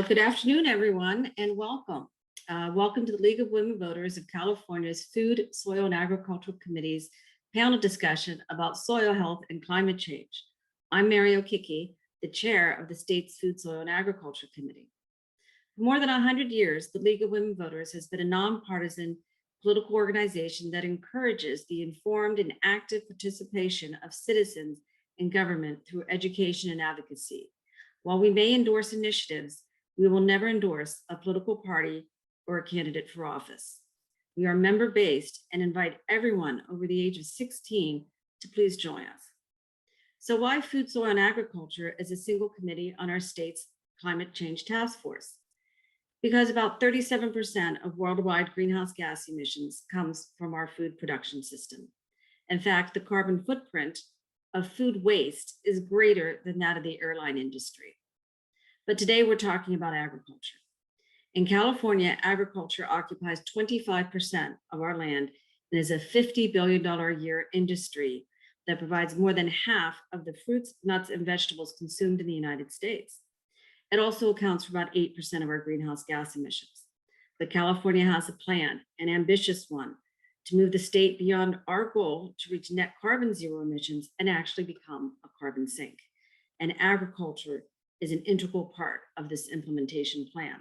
Good afternoon, everyone, and welcome. Welcome to the League of Women Voters of California's Food, Soil, and Agricultural Committee's panel discussion about soil health and climate change. I'm Mary O'Kicki, the chair of the state's Food, Soil, and Agriculture Committee. For more than 100 years, the League of Women Voters has been a nonpartisan political organization that encourages the informed and active participation of citizens in government through education and advocacy. While we may endorse initiatives, we will never endorse a political party or a candidate for office. We are member-based and invite everyone over the age of 16 to please join us. So why Food, Soil, and Agriculture as a single committee on our state's Climate Change Task Force? Because about 37% of worldwide greenhouse gas emissions comes from our food production system. In fact, the carbon footprint of food waste is greater than that of the airline industry. But today we're talking about agriculture. In California, agriculture occupies 25% of our land and is a $50 billion a year industry that provides more than half of the fruits, nuts, and vegetables consumed in the United States. It also accounts for about 8% of our greenhouse gas emissions. But California has a plan, an ambitious one, to move the state beyond our goal to reach net carbon zero emissions and actually become a carbon sink. And agriculture is an integral part of this implementation plan.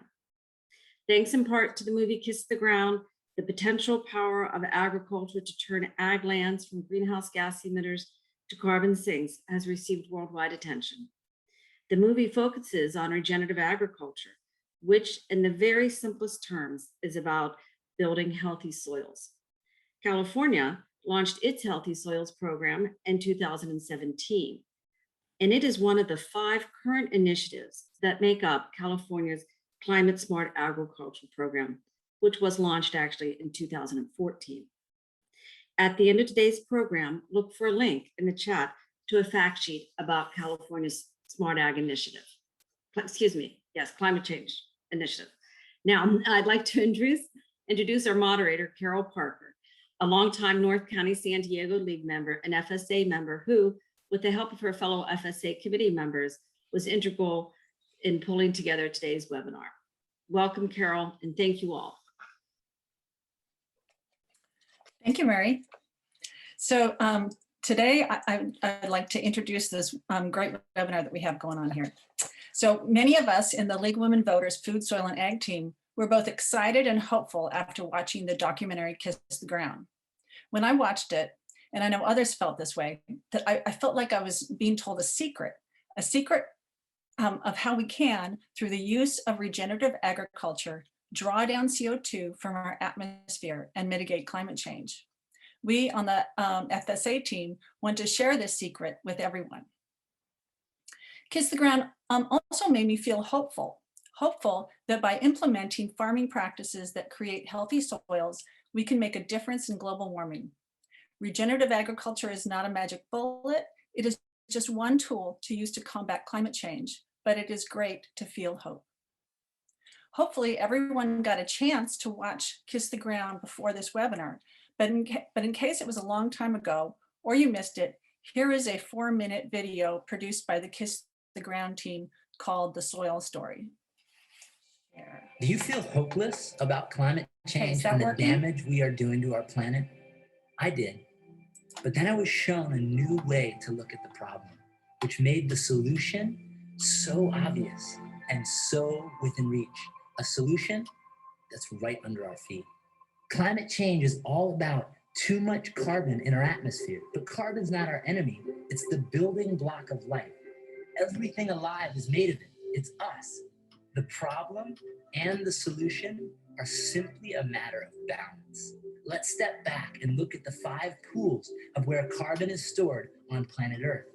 Thanks in part to the movie Kiss the Ground, the potential power of agriculture to turn ag lands from greenhouse gas emitters to carbon sinks has received worldwide attention. The movie focuses on regenerative agriculture, which in the very simplest terms is about building healthy soils. California launched its Healthy Soils program in 2017. And it is one of the 5 current initiatives that make up California's Climate Smart Agriculture Program, which was launched actually in 2014. At the end of today's program, look for a link in the chat to a fact sheet about California's Smart Ag Initiative. Climate Change Initiative. Now, I'd like to introduce our moderator, Carol Parker, a longtime North County San Diego League member, an FSA member who, with the help of her fellow FSA committee members, was integral in pulling together today's webinar. Welcome, Carol, and thank you all. Thank you, Mary. So today I'd like to introduce this great webinar that we have going on here. So many of us in the League of Women Voters Food, Soil, and Ag team were both excited and hopeful after watching the documentary Kiss the Ground. When I watched it, and I know others felt this way, that I felt like I was being told a secret of how we can, through the use of regenerative agriculture, draw down CO2 from our atmosphere and mitigate climate change. We on the FSA team want to share this secret with everyone. Kiss the Ground also made me feel hopeful that by implementing farming practices that create healthy soils, we can make a difference in global warming. Regenerative agriculture is not a magic bullet. It is just one tool to use to combat climate change, but it is great to feel hope. Hopefully everyone got a chance to watch Kiss the Ground before this webinar, but in case it was a long time ago or you missed it, here is a 4-minute video produced by the Kiss the Ground team called The Soil Story. Do you feel hopeless about climate change and the damage we are doing to our planet? I did. But then I was shown a new way to look at the problem, which made the solution so obvious and so within reach. A solution that's right under our feet. Climate change is all about too much carbon in our atmosphere, but carbon's not our enemy. It's the building block of life. Everything alive is made of it. It's us. The problem and the solution are simply a matter of balance. Let's step back and look at the 5 pools of where carbon is stored on planet Earth.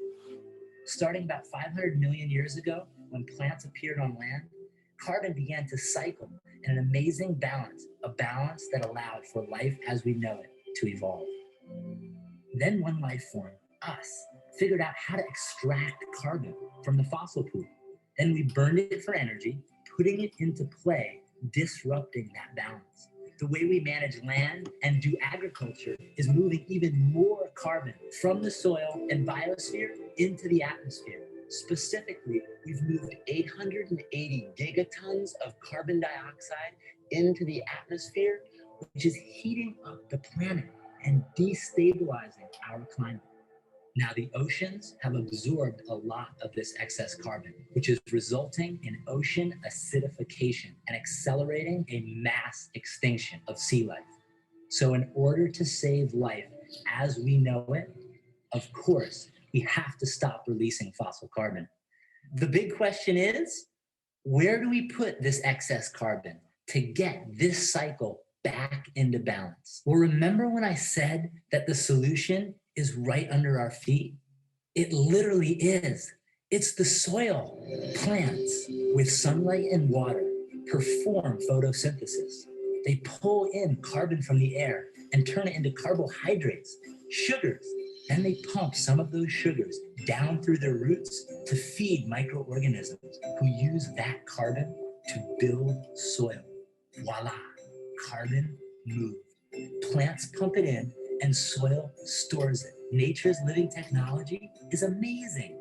Starting about 500 million years ago, when plants appeared on land, carbon began to cycle in an amazing balance, a balance that allowed for life as we know it to evolve. Then one life form, us, figured out how to extract carbon from the fossil pool. Then we burned it for energy, putting it into play, disrupting that balance. The way we manage land and do agriculture is moving even more carbon from the soil and biosphere into the atmosphere. Specifically, we've moved 880 gigatons of carbon dioxide into the atmosphere, which is heating up the planet and destabilizing our climate. Now, the oceans have absorbed a lot of this excess carbon, which is resulting in ocean acidification and accelerating a mass extinction of sea life. So in order to save life as we know it, of course, we have to stop releasing fossil carbon. The big question is, where do we put this excess carbon to get this cycle back into balance? Well, remember when I said that the solution is right under our feet? It literally is. It's the soil. Plants with sunlight and water perform photosynthesis. They pull in carbon from the air and turn it into carbohydrates, sugars. Then they pump some of those sugars down through their roots to feed microorganisms who use that carbon to build soil. Voila, carbon moved. Plants pump it in and soil stores it. Nature's living technology is amazing.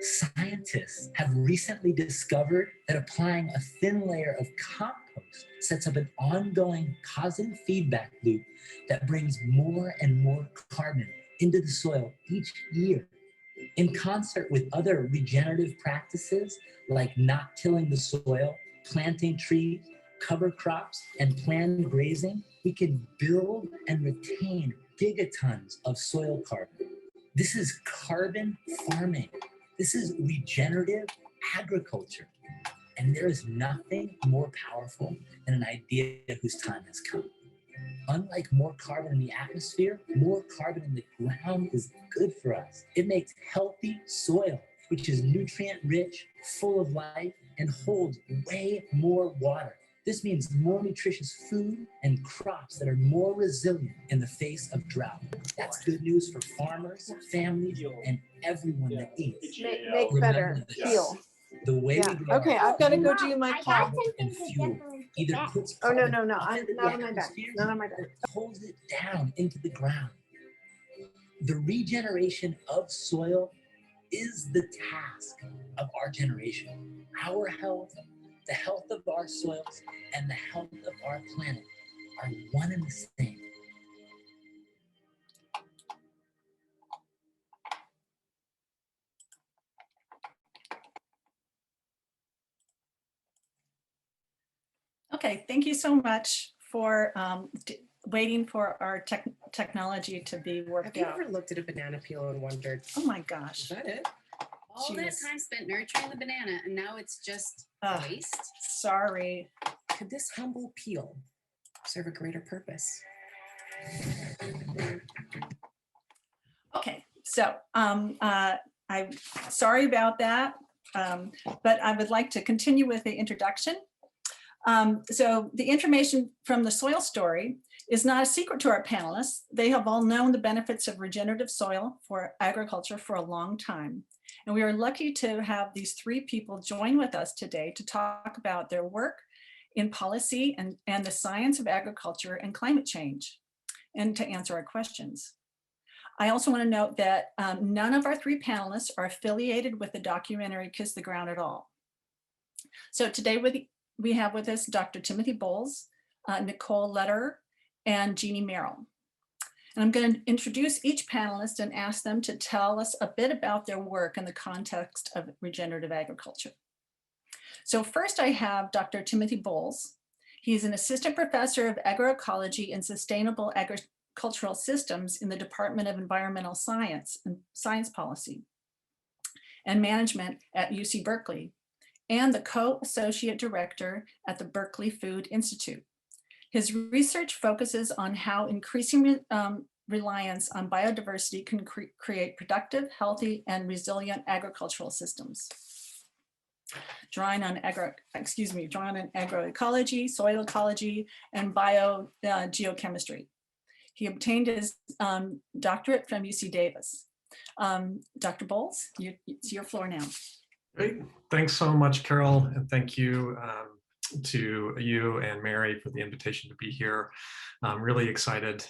Scientists have recently discovered that applying a thin layer of compost sets up an ongoing positive feedback loop that brings more and more carbon into the soil each year. In concert with other regenerative practices like not tilling the soil, planting trees, cover crops, and planned grazing, we can build and retain gigatons of soil carbon. This is carbon farming. This is regenerative agriculture. And there is nothing more powerful than an idea whose time has come. Unlike more carbon in the atmosphere, more carbon in the ground is good for us. It makes healthy soil, which is nutrient rich, full of life, and holds way more water. This means more nutritious food and crops that are more resilient in the face of drought. That's good news for farmers, families, and everyone that eats. Make better, heal. The way we grow Okay, I've got to go do my call. and fuel either puts Oh, no, carbon no, no, up into the not on my back, atmosphere not on my back. or holds it down into the ground. The regeneration of soil is the task of our generation. Our health, the health of our soils, and the health of our planet are one and the same. Okay, thank you so much for waiting for our technology to be worked Have you out. ever looked at a banana peel and wondered, Oh my is gosh. that it? All that Jeez. time spent nurturing the banana and now it's just Ugh. waste. Sorry. Could this humble peel serve a greater purpose? Okay, so I'm sorry about that, but I would like to continue with the introduction. So the information from the soil story is not a secret to our panelists. They have all known the benefits of regenerative soil for agriculture for a long time. And we are lucky to have these three people join with us today to talk about their work in policy and the science of agriculture and climate change, and to answer our questions. I also want to note that none of our three panelists are affiliated with the documentary Kiss the Ground at all. So today we have with us Dr. Timothy Bowles, Nicole Lederer, and Jeanne Merrill. And I'm going to introduce each panelist and ask them to tell us a bit about their work in the context of regenerative agriculture. So first I have Dr. Timothy Bowles. He's an assistant professor of agroecology and sustainable agricultural systems in the Department of Environmental Science and Science Policy and Management at UC Berkeley, and the co-associate director at the Berkeley Food Institute. His research focuses on how increasing reliance on biodiversity can create productive, healthy, and resilient agricultural systems. Drawing on agroecology, soil ecology, and geochemistry. He obtained his doctorate from UC Davis. Dr. Bowles, it's your floor now. Great. Thanks so much, Carol, and thank you to you and Mary for the invitation to be here. I'm really excited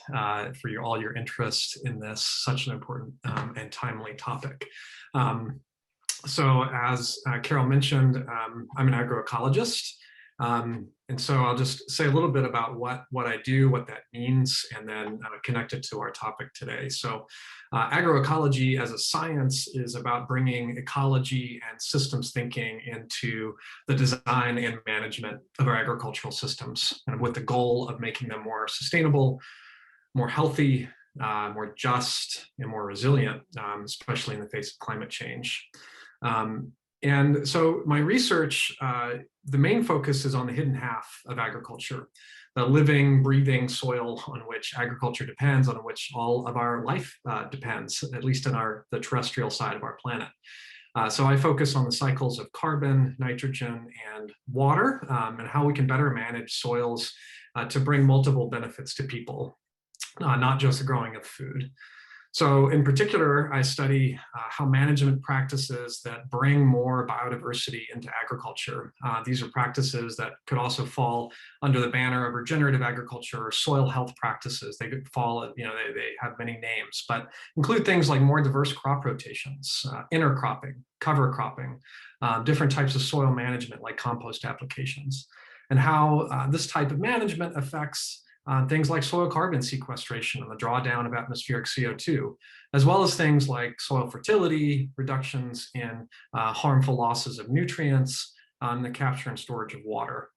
for all your interest in this, such an important and timely topic. So as Carol mentioned, I'm an agroecologist. And so I'll just say a little bit about what I do, what that means, and then connect it to our topic today. So agroecology as a science is about bringing ecology and systems thinking into the design and management of our agricultural systems, and with the goal of making them more sustainable, more healthy, more just, and more resilient, especially in the face of climate change. And so my research, the main focus is on the hidden half of agriculture, the living, breathing soil on which agriculture depends, on which all of our life depends, at least in the terrestrial side of our planet. So I focus on the cycles of carbon, nitrogen, and water, and how we can better manage soils to bring multiple benefits to people, not just the growing of food. So in particular, I study how management practices that bring more biodiversity into agriculture. These are practices that could also fall under the banner of regenerative agriculture or soil health practices. They could fall, they have many names, but include things like more diverse crop rotations, intercropping, cover cropping, different types of soil management like compost applications, and how this type of management affects things like soil carbon sequestration and the drawdown of atmospheric CO2, as well as things like soil fertility, reductions in harmful losses of nutrients, the capture and storage of water.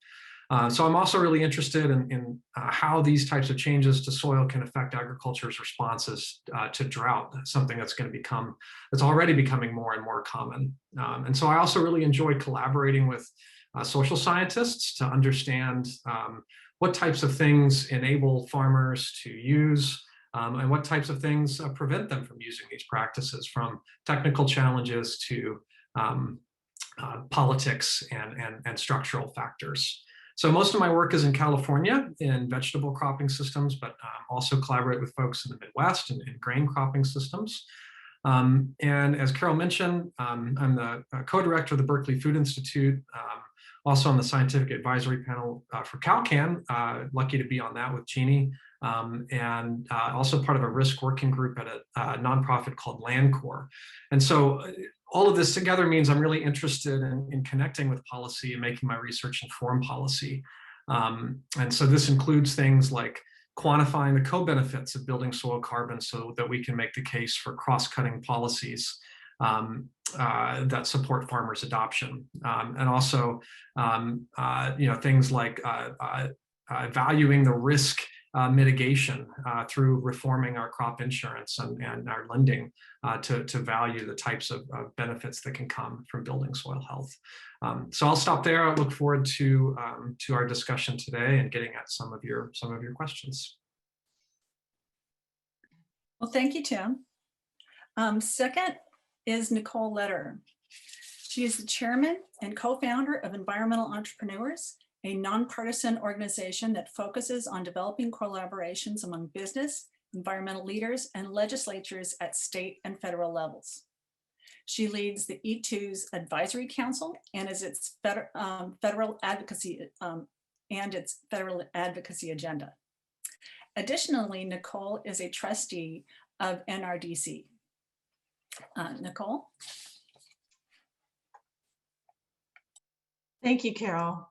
So I'm also really interested in how these types of changes to soil can affect agriculture's responses to drought, something that's already becoming more and more common. And so I also really enjoy collaborating with social scientists to understand what types of things enable farmers to use and what types of things prevent them from using these practices, from technical challenges to politics and structural factors. So most of my work is in California in vegetable cropping systems, but also collaborate with folks in the Midwest and in grain cropping systems. And as Carol mentioned, I'm the co-director of the Berkeley Food Institute, also on the scientific advisory panel for CalCAN, lucky to be on that with Jeanne, and also part of a risk working group at a nonprofit called LandCorp. And so all of this together means I'm really interested in connecting with policy and making my research inform policy. And so this includes things like quantifying the co-benefits of building soil carbon so that we can make the case for cross-cutting policies that support farmers' adoption, and also things like valuing the risk mitigation through reforming our crop insurance and our lending to value the types of benefits that can come from building soil health. So I'll stop there. I look forward to our discussion today and getting at some of your questions. Well, thank you, Tim. Second is Nicole Lederer. She is the chairman and co-founder of Environmental Entrepreneurs, a nonpartisan organization that focuses on developing collaborations among business, environmental leaders, and legislatures at state and federal levels. She leads the E2's Advisory Council and is its federal advocacy agenda. Additionally, Nicole is a trustee of NRDC. Nicole? Thank you, Carol.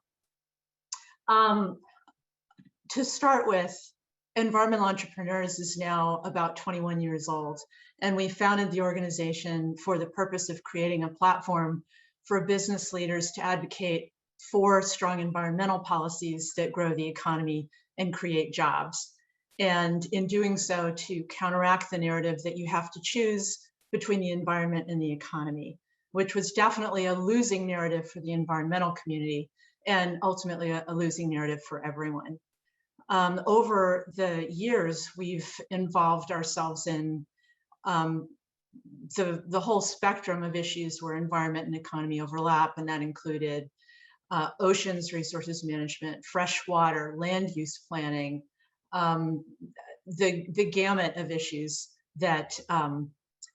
To start with, Environmental Entrepreneurs is now about 21 years old, and we founded the organization for the purpose of creating a platform for business leaders to advocate for strong environmental policies that grow the economy and create jobs. And in doing so, to counteract the narrative that you have to choose between the environment and the economy, which was definitely a losing narrative for the environmental community and ultimately a losing narrative for everyone. Over the years, we've involved ourselves in the whole spectrum of issues where environment and economy overlap, and that included oceans resources management, fresh water, land use planning, the gamut of issues that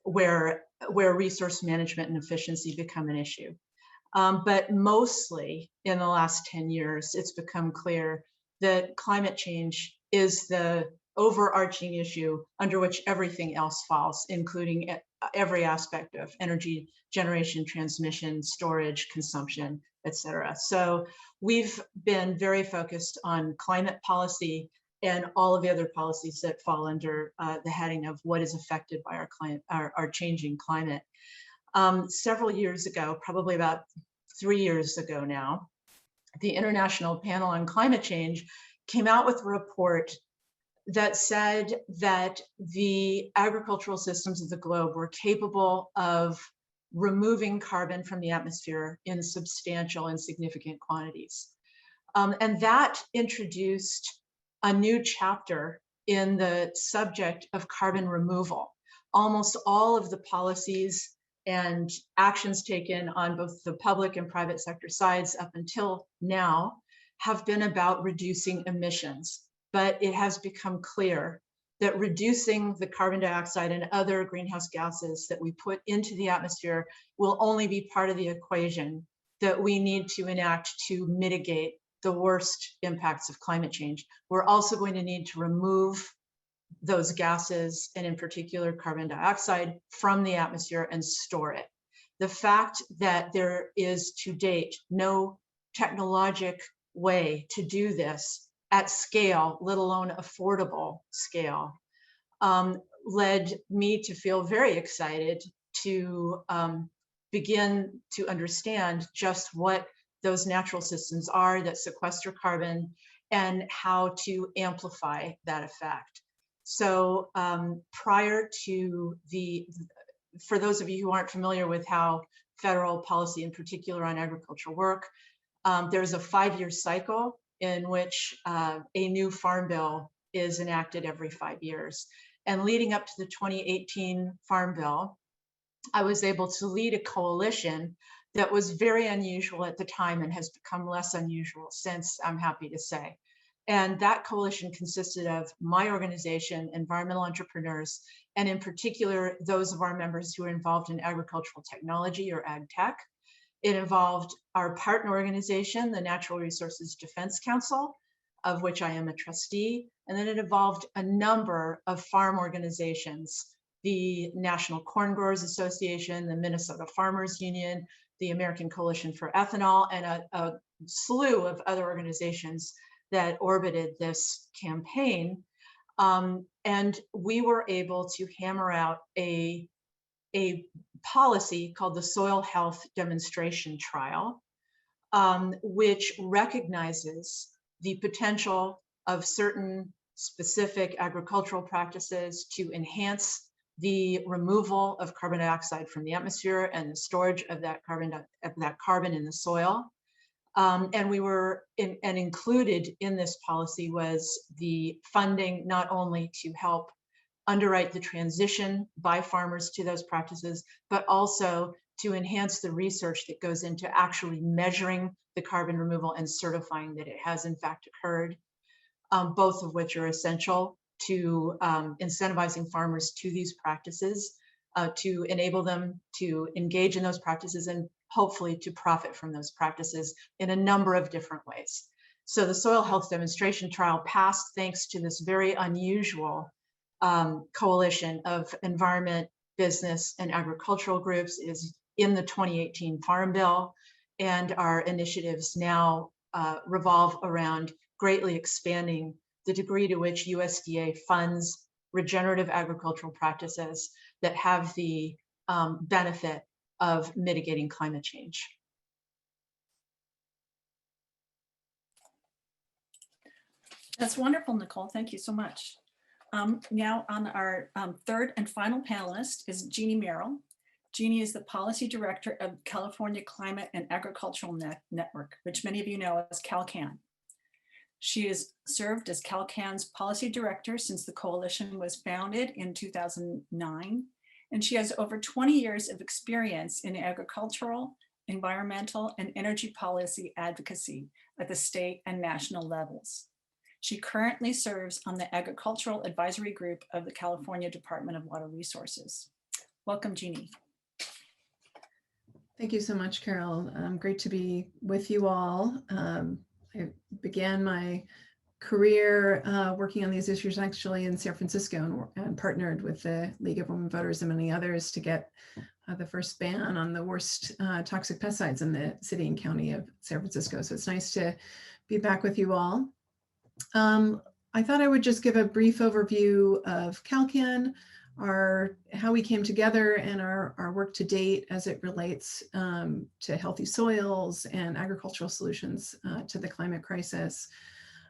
where resource management and efficiency become an issue. But mostly in the last 10 years, it's become clear that climate change is the overarching issue under which everything else falls, including every aspect of energy generation, transmission, storage, consumption, et cetera. So we've been very focused on climate policy and all of the other policies that fall under the heading of what is affected by our changing climate. Several years ago, probably about 3 years ago now, the International Panel on Climate Change came out with a report that said that the agricultural systems of the globe were capable of removing carbon from the atmosphere in substantial and significant quantities. And that introduced a new chapter in the subject of carbon removal. Almost all of the policies and actions taken on both the public and private sector sides up until now have been about reducing emissions. But it has become clear that reducing the carbon dioxide and other greenhouse gases that we put into the atmosphere will only be part of the equation that we need to enact to mitigate the worst impacts of climate change. We're also going to need to remove those gases, and in particular carbon dioxide, from the atmosphere and store it. The fact that there is to date no technologic way to do this at scale, let alone affordable scale, led me to feel very excited to begin to understand just what those natural systems are that sequester carbon and how to amplify that effect. So prior to for those of you who aren't familiar with how federal policy in particular on agriculture work, there's a 5-year cycle in which a new farm bill is enacted every 5 years. And leading up to the 2018 Farm Bill, I was able to lead a coalition that was very unusual at the time and has become less unusual since, I'm happy to say. And that coalition consisted of my organization, Environmental Entrepreneurs, and in particular, those of our members who are involved in agricultural technology or ag tech. It involved our partner organization, the Natural Resources Defense Council, of which I am a trustee. And then it involved a number of farm organizations, the National Corn Growers Association, the Minnesota Farmers Union, the American Coalition for Ethanol, and a slew of other organizations that orbited this campaign. And we were able to hammer out a policy called the Soil Health Demonstration Trial, which recognizes the potential of certain specific agricultural practices to enhance the removal of carbon dioxide from the atmosphere and the storage of that carbon in the soil. And we were and included in this policy was the funding not only to help underwrite the transition by farmers to those practices, but also to enhance the research that goes into actually measuring the carbon removal and certifying that it has in fact occurred, both of which are essential to incentivizing farmers to these practices, to enable them to engage in those practices and hopefully to profit from those practices in a number of different ways. So the Soil Health Demonstration Trial passed thanks to this very unusual coalition of environment, business, and agricultural groups. Is in the 2018 Farm Bill, and our initiatives now revolve around greatly expanding the degree to which USDA funds regenerative agricultural practices that have the benefit of mitigating climate change. That's wonderful, Nicole. Thank you so much. Now on our third and final panelist is Jeanne Merrill. Jeanne is the Policy Director of California Climate and Agricultural Network, which many of you know as CalCAN. She has served as CalCAN's Policy Director since the coalition was founded in 2009, and she has over 20 years of experience in agricultural, environmental, and energy policy advocacy at the state and national levels. She currently serves on the Agricultural Advisory Group of the California Department of Water Resources. Welcome, Jeanne. Thank you so much, Carol. Great to be with you all. I began my career working on these issues actually in San Francisco and partnered with the League of Women Voters and many others to get the first ban on the worst toxic pesticides in the city and county of San Francisco. So it's nice to be back with you all. I thought I would just give a brief overview of CalCAN, how we came together and our work to date as it relates to healthy soils and agricultural solutions to the climate crisis.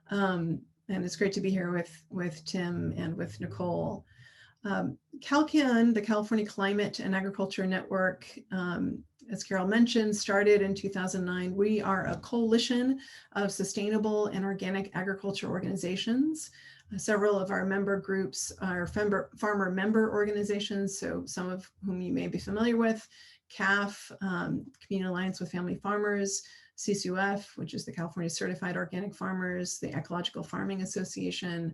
And it's great to be here with Tim and with Nicole. CalCAN, the California Climate and Agriculture Network, as Carol mentioned, started in 2009. We are a coalition of sustainable and organic agriculture organizations. Several of our member groups are farmer member organizations, so some of whom you may be familiar with: CAF, Community Alliance with Family Farmers; CCUF, which is the California Certified Organic Farmers; the Ecological Farming Association;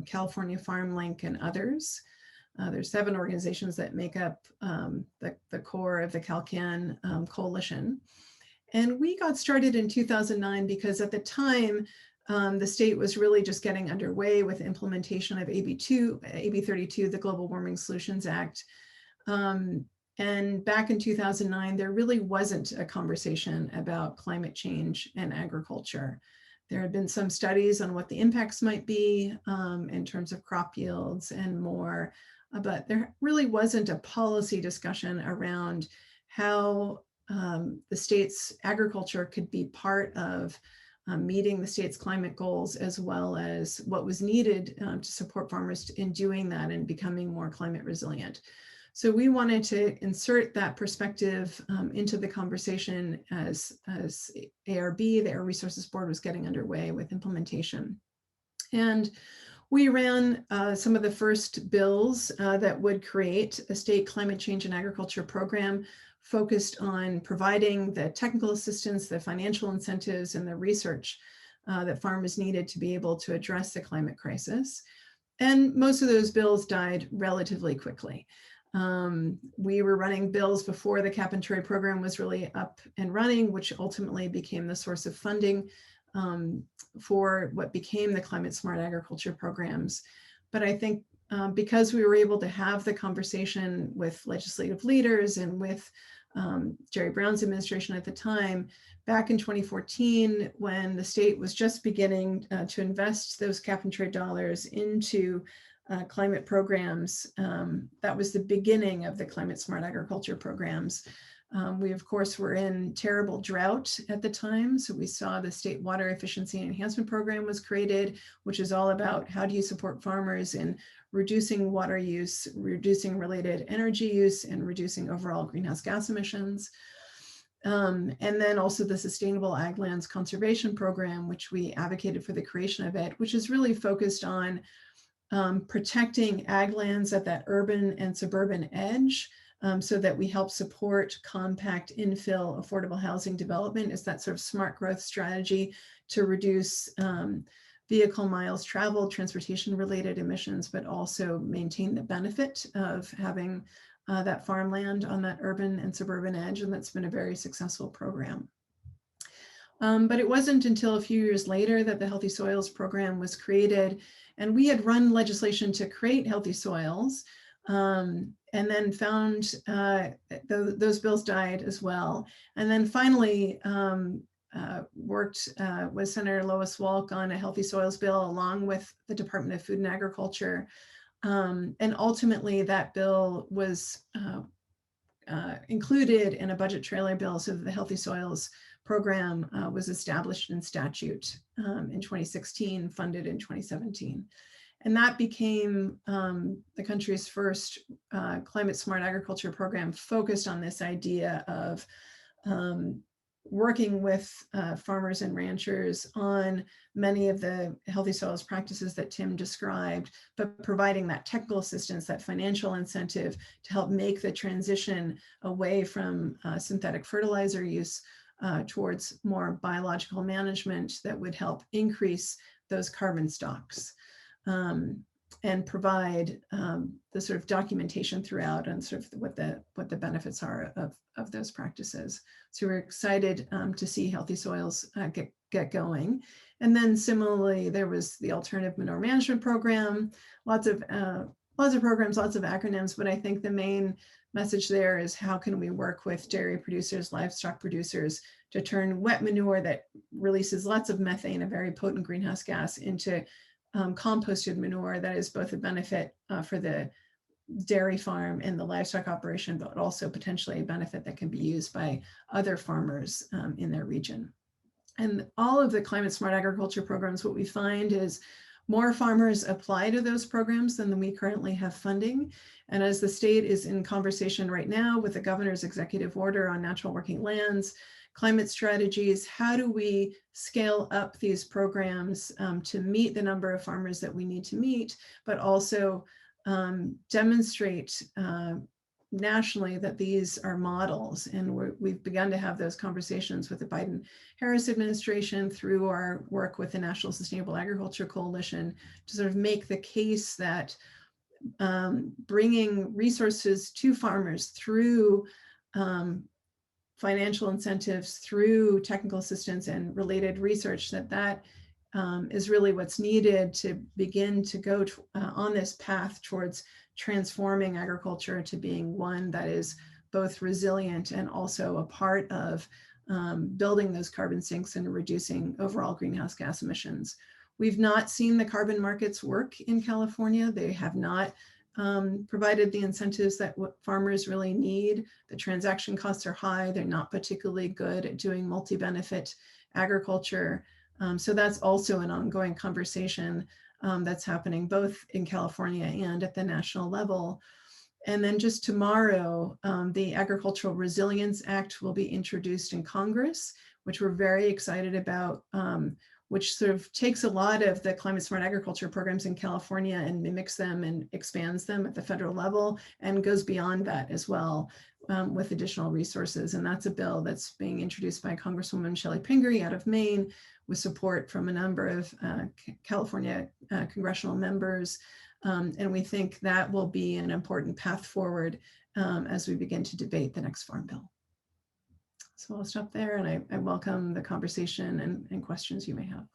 California Farm Link, and others. There's 7 organizations that make up the core of the CalCAN coalition. And we got started in 2009 because at the time, the state was really just getting underway with implementation of AB 32, the Global Warming Solutions Act. And back in 2009, there really wasn't a conversation about climate change and agriculture. There had been some studies on what the impacts might be in terms of crop yields and more, but there really wasn't a policy discussion around how the state's agriculture could be part of meeting the state's climate goals, as well as what was needed to support farmers in doing that and becoming more climate resilient. So we wanted to insert that perspective into the conversation as ARB, the Air Resources Board, was getting underway with implementation. And we ran some of the first bills that would create a state climate change and agriculture program focused on providing the technical assistance, the financial incentives, and the research that farmers needed to be able to address the climate crisis. And most of those bills died relatively quickly. We were running bills before the cap and trade program was really up and running, which ultimately became the source of funding for what became the climate smart agriculture programs. But I think because we were able to have the conversation with legislative leaders and with Jerry Brown's administration at the time, back in 2014, when the state was just beginning to invest those cap and trade dollars into climate programs, that was the beginning of the climate smart agriculture programs. We, of course, were in terrible drought at the time. So we saw the State Water Efficiency Enhancement Program was created, which is all about how do you support farmers in reducing water use, reducing related energy use, and reducing overall greenhouse gas emissions. And then also the Sustainable Ag Lands Conservation Program, which we advocated for the creation of it, which is really focused on protecting ag lands at that urban and suburban edge, so that we help support compact infill affordable housing development as that sort of smart growth strategy to reduce vehicle miles traveled, transportation related emissions, but also maintain the benefit of having that farmland on that urban and suburban edge. And that's been a very successful program. But it wasn't until a few years later that the Healthy Soils program was created. And we had run legislation to create healthy soils, and then found those bills died as well. And then finally worked with Senator Lois Wolk on a healthy soils bill along with the Department of Food and Agriculture. And ultimately that bill was included in a budget trailer bill, so that the Healthy Soils program was established in statute in 2016, funded in 2017. And that became the country's first climate smart agriculture program focused on this idea of working with farmers and ranchers on many of the healthy soils practices that Tim described, but providing that technical assistance, that financial incentive to help make the transition away from synthetic fertilizer use towards more biological management that would help increase those carbon stocks. And provide the sort of documentation throughout on sort of what the benefits are of those practices. So we're excited to see Healthy Soils get get going. And then similarly, there was the alternative manure management program, lots of programs, lots of acronyms, but I think the main message there is how can we work with dairy producers, livestock producers to turn wet manure that releases lots of methane, a very potent greenhouse gas, into composted manure that is both a benefit for the dairy farm and the livestock operation, but also potentially a benefit that can be used by other farmers in their region. And all of the climate smart agriculture programs, what we find is more farmers apply to those programs than we currently have funding. And as the state is in conversation right now with the governor's executive order on natural working lands, climate strategies, how do we scale up these programs to meet the number of farmers that we need to meet, but also demonstrate nationally that these are models. And we've begun to have those conversations with the Biden-Harris administration through our work with the National Sustainable Agriculture Coalition to sort of make the case that bringing resources to farmers through financial incentives, through technical assistance and related research, that is really what's needed to begin to go on this path towards transforming agriculture to being one that is both resilient and also a part of building those carbon sinks and reducing overall greenhouse gas emissions. We've not seen the carbon markets work in California. They have not provided the incentives that farmers really need. The transaction costs are high. They're not particularly good at doing multi-benefit agriculture. So that's also an ongoing conversation that's happening both in California and at the national level. And then just tomorrow, the Agricultural Resilience Act will be introduced in Congress, which we're very excited about, which sort of takes a lot of the climate smart agriculture programs in California and mimics them and expands them at the federal level and goes beyond that as well with additional resources. And that's a bill that's being introduced by Congresswoman Shelley Pingree out of Maine with support from a number of California congressional members. And we think that will be an important path forward as we begin to debate the next Farm Bill. So I'll stop there, and I welcome the conversation and questions you may have.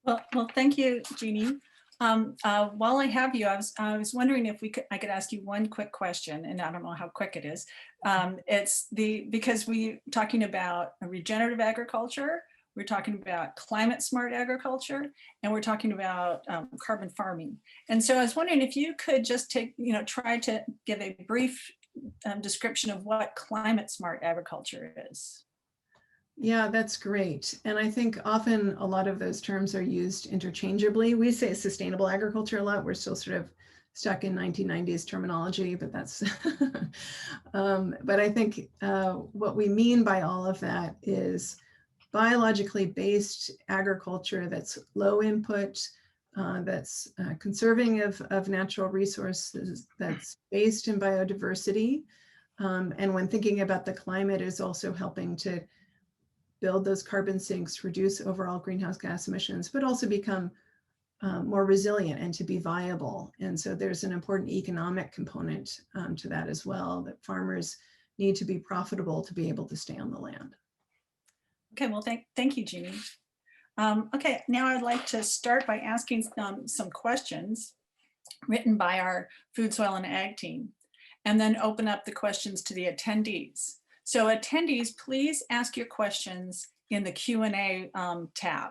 Well, thank you, Jeanne. While I have you, I was wondering if I could ask you one quick question, and I don't know how quick it is. Because we're talking about regenerative agriculture, we're talking about climate smart agriculture, and we're talking about carbon farming. And so I was wondering if you could just try to give a brief description of what climate smart agriculture is. Yeah, that's great. And I think often a lot of those terms are used interchangeably. We say sustainable agriculture a lot. We're still sort of stuck in 1990s terminology, but that's, but I think what we mean by all of that is biologically based agriculture that's low input, that's conserving of natural resources, that's based in biodiversity. And when thinking about the climate, is also helping to build those carbon sinks, reduce overall greenhouse gas emissions, but also become more resilient and to be viable. And so there's an important economic component to that as well, that farmers need to be profitable to be able to stay on the land. Okay, well, thank you, Jeanne. Okay, now I'd like to start by asking some questions written by our Food, Soil, and Ag team, and then open up the questions to the attendees. So attendees, please ask your questions in the Q&A tab.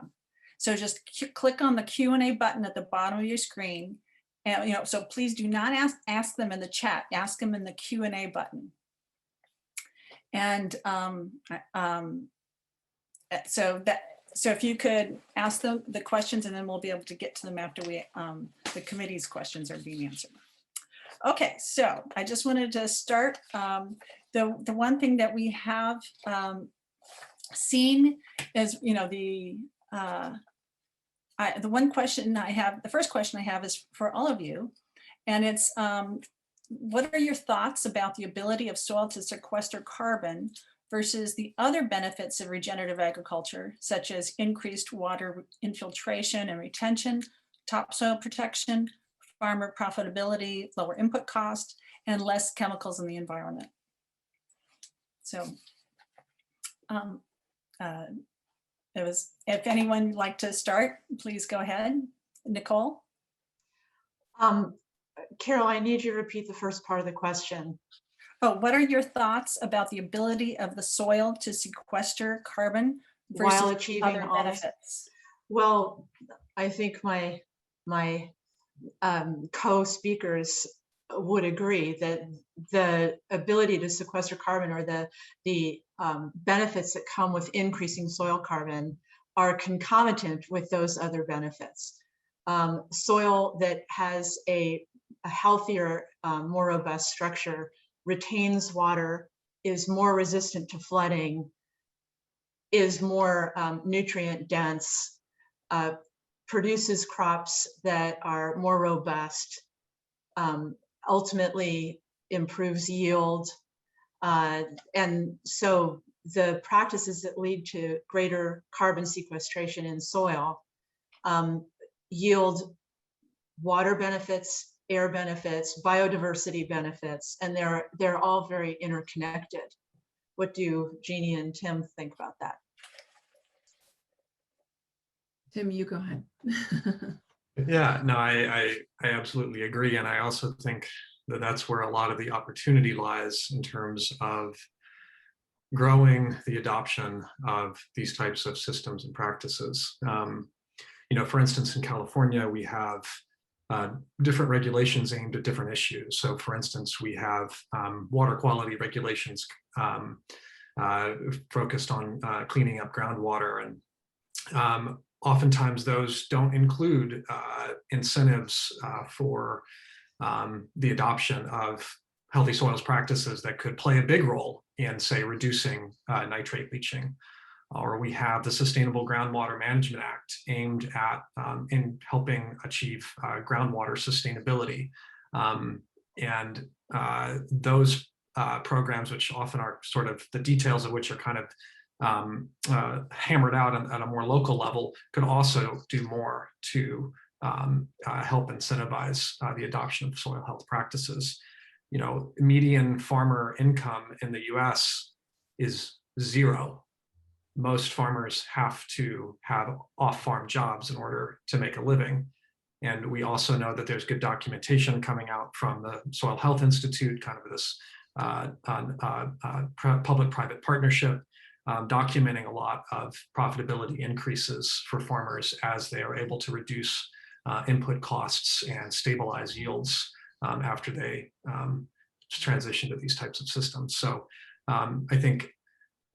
So just click on the Q&A button at the bottom of your screen. And, so please do not ask them in the chat, ask them in the Q&A button. And so if you could ask them the questions, and then we'll be able to get to them after the committee's questions are being answered. Okay, so I just wanted to start. The one thing that we have seen is, the one question I have, the first question I have is for all of you, and it's, what are your thoughts about the ability of soil to sequester carbon versus the other benefits of regenerative agriculture, such as increased water infiltration and retention, topsoil protection, farmer profitability, lower input cost, and less chemicals in the environment? So If anyone would like to start, please go ahead. Nicole? Carol, I need you to repeat the first part of the question. Oh, what are your thoughts about the ability of the soil to sequester carbon versus While achieving other all this? benefits? Well, I think my co-speakers would agree that the ability to sequester carbon, or the benefits that come with increasing soil carbon, are concomitant with those other benefits. Soil that has a healthier, more robust structure retains water, is more resistant to flooding, is more nutrient dense, produces crops that are more robust, ultimately improves yield. And so the practices that lead to greater carbon sequestration in soil yield water benefits, air benefits, biodiversity benefits, and they're all very interconnected. What do Jeannie and Tim think about that? Tim, you go ahead. Yeah, no, I absolutely agree. And I also think that that's where a lot of the opportunity lies in terms of growing the adoption of these types of systems and practices. For instance, in California, we have different regulations aimed at different issues. So for instance, we have water quality regulations focused on cleaning up groundwater, and oftentimes those don't include incentives for the adoption of healthy soils practices that could play a big role in, say, reducing nitrate leaching. Or we have the Sustainable Groundwater Management Act aimed at in helping achieve groundwater sustainability. And those programs, which often are sort of the details of which are kind of hammered out at a more local level, could also do more to help incentivize the adoption of soil health practices. Median farmer income in the US is 0. Most farmers have to have off-farm jobs in order to make a living. And we also know that there's good documentation coming out from the Soil Health Institute, kind of this public-private partnership, documenting a lot of profitability increases for farmers as they are able to reduce input costs and stabilize yields after they transition to these types of systems. So I think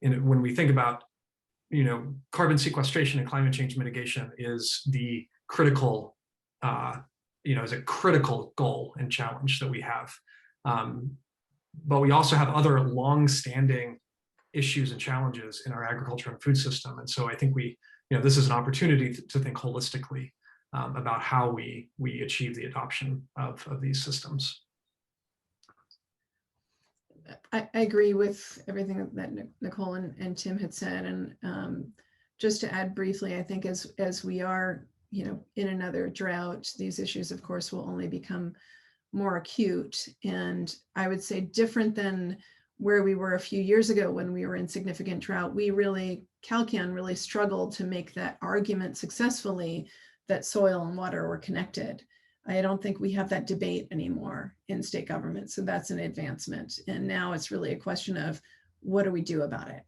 when we think about carbon sequestration and climate change mitigation is the critical, is a critical goal and challenge that we have. But we also have other long-standing issues and challenges in our agriculture and food system. And so I think this is an opportunity to think holistically about how we achieve the adoption of these systems. I agree with everything that Nicole and Tim had said. And just to add briefly, I think as we are, in another drought, these issues, of course, will only become more acute. And I would say different than where we were a few years ago when we were in significant drought, CalCAN really struggled to make that argument successfully that soil and water were connected. I don't think we have that debate anymore in state government. So that's an advancement. And now it's really a question of what do we do about it?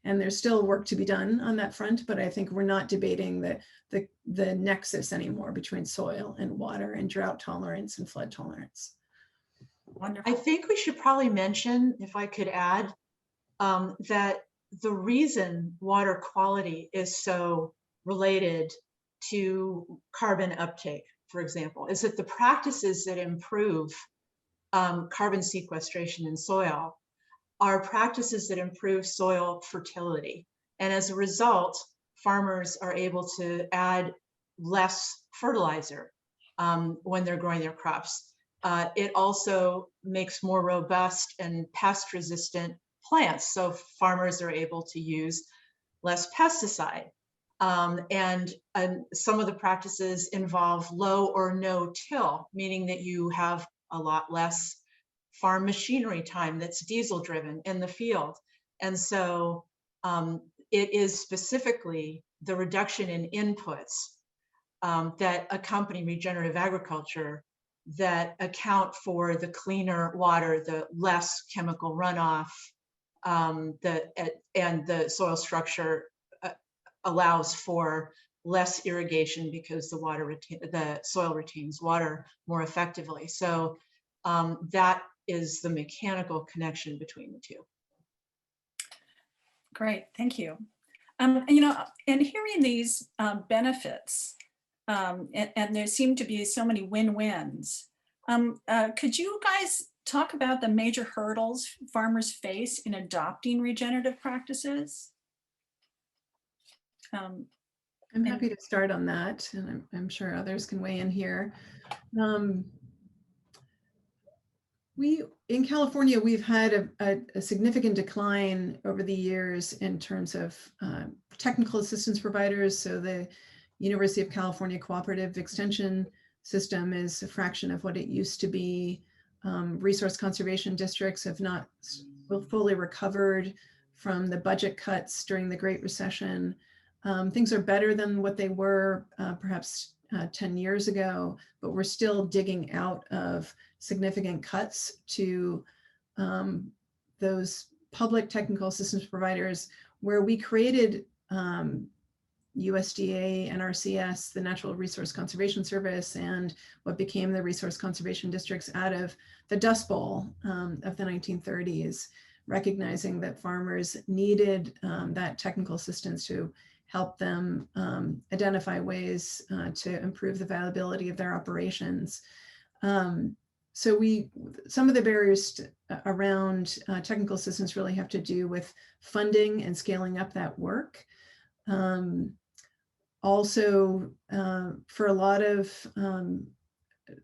And there's still work to be done on that front, but I think we're not debating the nexus anymore between soil and water and drought tolerance and flood tolerance. Wonderful. I think we should probably mention, if I could add, that the reason water quality is so related to carbon uptake, for example, is that the practices that improve carbon sequestration in soil are practices that improve soil fertility. And as a result, farmers are able to add less fertilizer when they're growing their crops. It also makes more robust and pest-resistant plants. So farmers are able to use less pesticide. And some of the practices involve low or no till, meaning that you have a lot less farm machinery time that's diesel driven in the field. And so it is specifically the reduction in inputs that accompany regenerative agriculture that account for the cleaner water, the less chemical runoff, and the soil structure allows for less irrigation because the soil retains water more effectively. So that is the mechanical connection between the two. Great, thank you. You know, and hearing these benefits, and there seem to be so many win-wins. Could you guys talk about the major hurdles farmers face in adopting regenerative practices? I'm happy to start on that, and I'm sure others can weigh in here. In California, we've had a significant decline over the years in terms of technical assistance providers. So the University of California Cooperative Extension System is a fraction of what it used to be. Resource conservation districts have not fully recovered from the budget cuts during the Great Recession. Things are better than what they were perhaps 10 years ago, but we're still digging out of significant cuts to those public technical assistance providers where we created USDA, NRCS, the Natural Resource Conservation Service, and what became the resource conservation districts out of the Dust Bowl of the 1930s, recognizing that farmers needed that technical assistance to help them identify ways to improve the viability of their operations. So some of the barriers around technical assistance really have to do with funding and scaling up that work. Also, for a lot of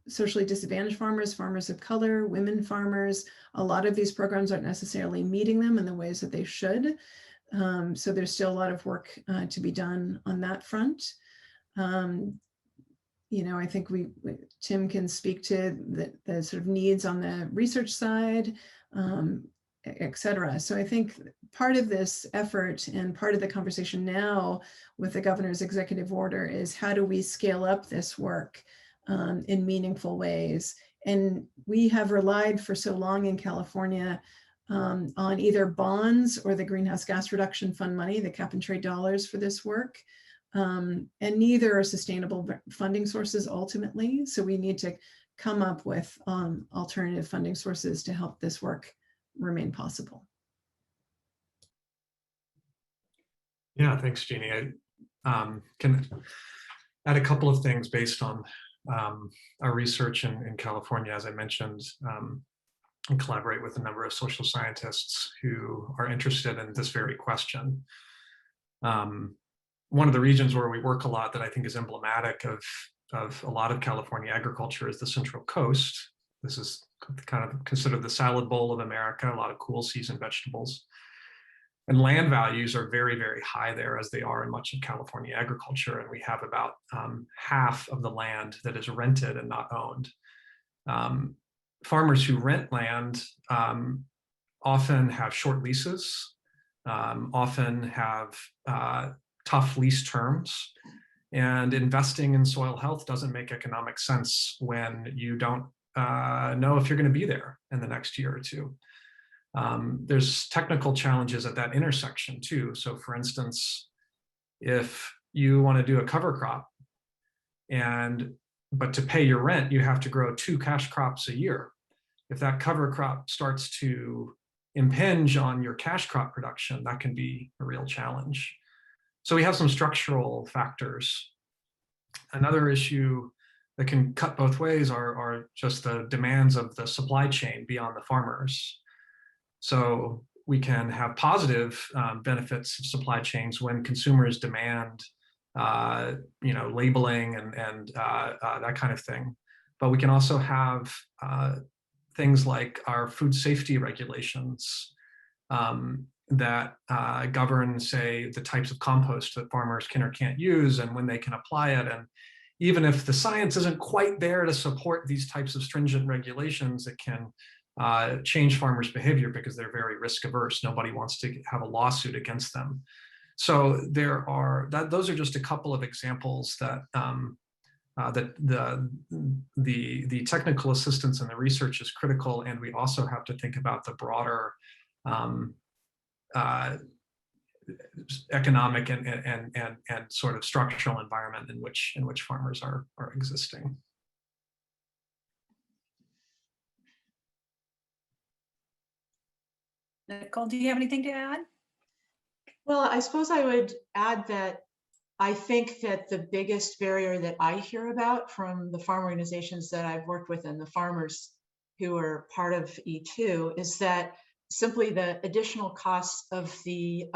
socially disadvantaged farmers, farmers of color, women farmers, a lot of these programs aren't necessarily meeting them in the ways that they should. So there's still a lot of work to be done on that front. You know, I think Tim can speak to the sort of needs on the research side, et cetera. So I think part of this effort and part of the conversation now with the governor's executive order is how do we scale up this work in meaningful ways? And we have relied for so long in California on either bonds or the Greenhouse Gas Reduction Fund money, the cap and trade dollars for this work. And neither are sustainable funding sources ultimately. So we need to come up with alternative funding sources to help this work remain possible. Yeah, thanks, Jeannie. I can add a couple of things based on our research in California, as I mentioned, and collaborate with a number of social scientists who are interested in this very question. One of the regions where we work a lot that I think is emblematic of a lot of California agriculture is the Central Coast. This is kind of considered the salad bowl of America, a lot of cool season vegetables. And land values are very, very high there, as they are in much of California agriculture. And we have about half of the land that is rented and not owned. Farmers who rent land often have short leases, often have tough lease terms, and investing in soil health doesn't make economic sense when you don't know if you're going to be there in the next year or two. There's technical challenges at that intersection too. So for instance, if you want to do a cover crop but to pay your rent, you have to grow 2 cash crops a year. If that cover crop starts to impinge on your cash crop production, that can be a real challenge. So we have some structural factors. Another issue that can cut both ways are just the demands of the supply chain beyond the farmers. So we can have positive benefits of supply chains when consumers demand labeling and that kind of thing. But we can also have things like our food safety regulations that govern, say, the types of compost that farmers can or can't use and when they can apply it. And even if the science isn't quite there to support these types of stringent regulations, it can change farmers' behavior because they're very risk averse. Nobody wants to have a lawsuit against them. So those are just a couple of examples that that the technical assistance and the research is critical, and we also have to think about the broader economic and sort of structural environment in which farmers are existing. Nicole, do you have anything to add? Well, I suppose I would add that I think that the biggest barrier that I hear about from the farm organizations that I've worked with and the farmers who are part of E2 is that simply the additional costs of the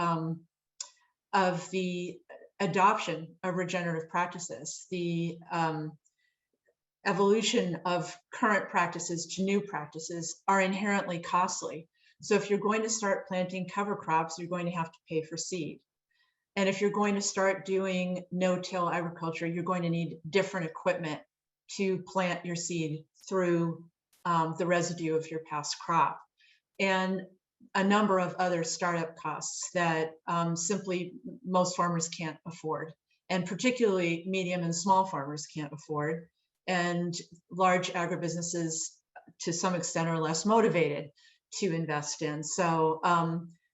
adoption of regenerative practices, the evolution of current practices to new practices are inherently costly. So if you're going to start planting cover crops, you're going to have to pay for seed. And if you're going to start doing no-till agriculture, you're going to need different equipment to plant your seed through the residue of your past crop. And a number of other startup costs that simply most farmers can't afford, and particularly medium and small farmers can't afford. And large agribusinesses, to some extent, are less motivated to invest in. So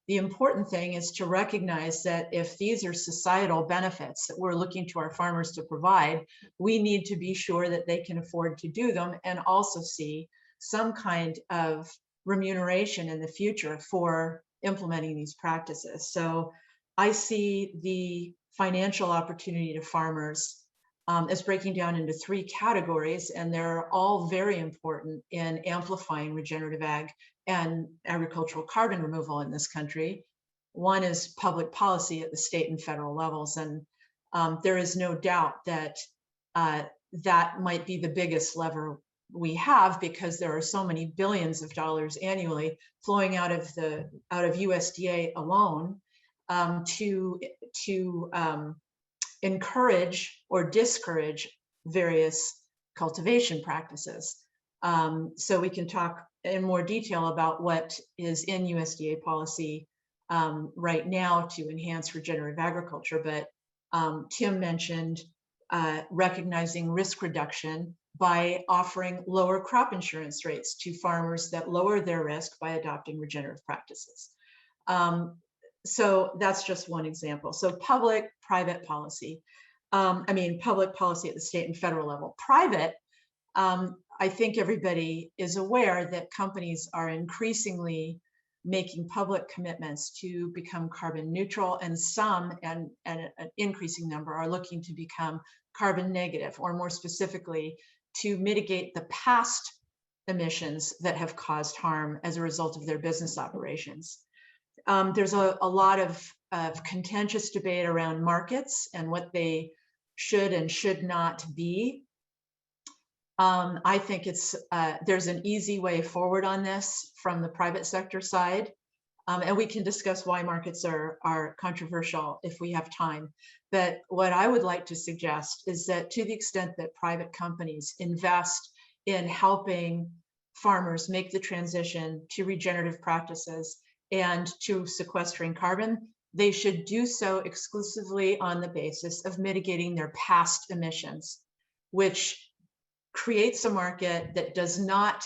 the important thing is to recognize that if these are societal benefits that we're looking to our farmers to provide, we need to be sure that they can afford to do them and also see some kind of remuneration in the future for implementing these practices. So I see the financial opportunity to farmers as breaking down into 3 categories, and they're all very important in amplifying regenerative ag and agricultural carbon removal in this country. One is public policy at the state and federal levels, and there is no doubt that that might be the biggest lever we have, because there are so many billions of dollars annually flowing out of USDA alone to encourage or discourage various cultivation practices. So we can talk in more detail about what is in USDA policy right now to enhance regenerative agriculture. But Tim mentioned recognizing risk reduction by offering lower crop insurance rates to farmers that lower their risk by adopting regenerative practices. So that's just one example. So public-private policy. Public policy at the state and federal level. Private, I think everybody is aware that companies are increasingly making public commitments to become carbon neutral, and some, and an increasing number, are looking to become carbon negative, or more specifically, to mitigate the past emissions that have caused harm as a result of their business operations. There's a lot of contentious debate around markets and what they should and should not be. I think there's an easy way forward on this from the private sector side, and we can discuss why markets are controversial if we have time. But what I would like to suggest is that to the extent that private companies invest in helping farmers make the transition to regenerative practices and to sequestering carbon, they should do so exclusively on the basis of mitigating their past emissions, which creates a market that does not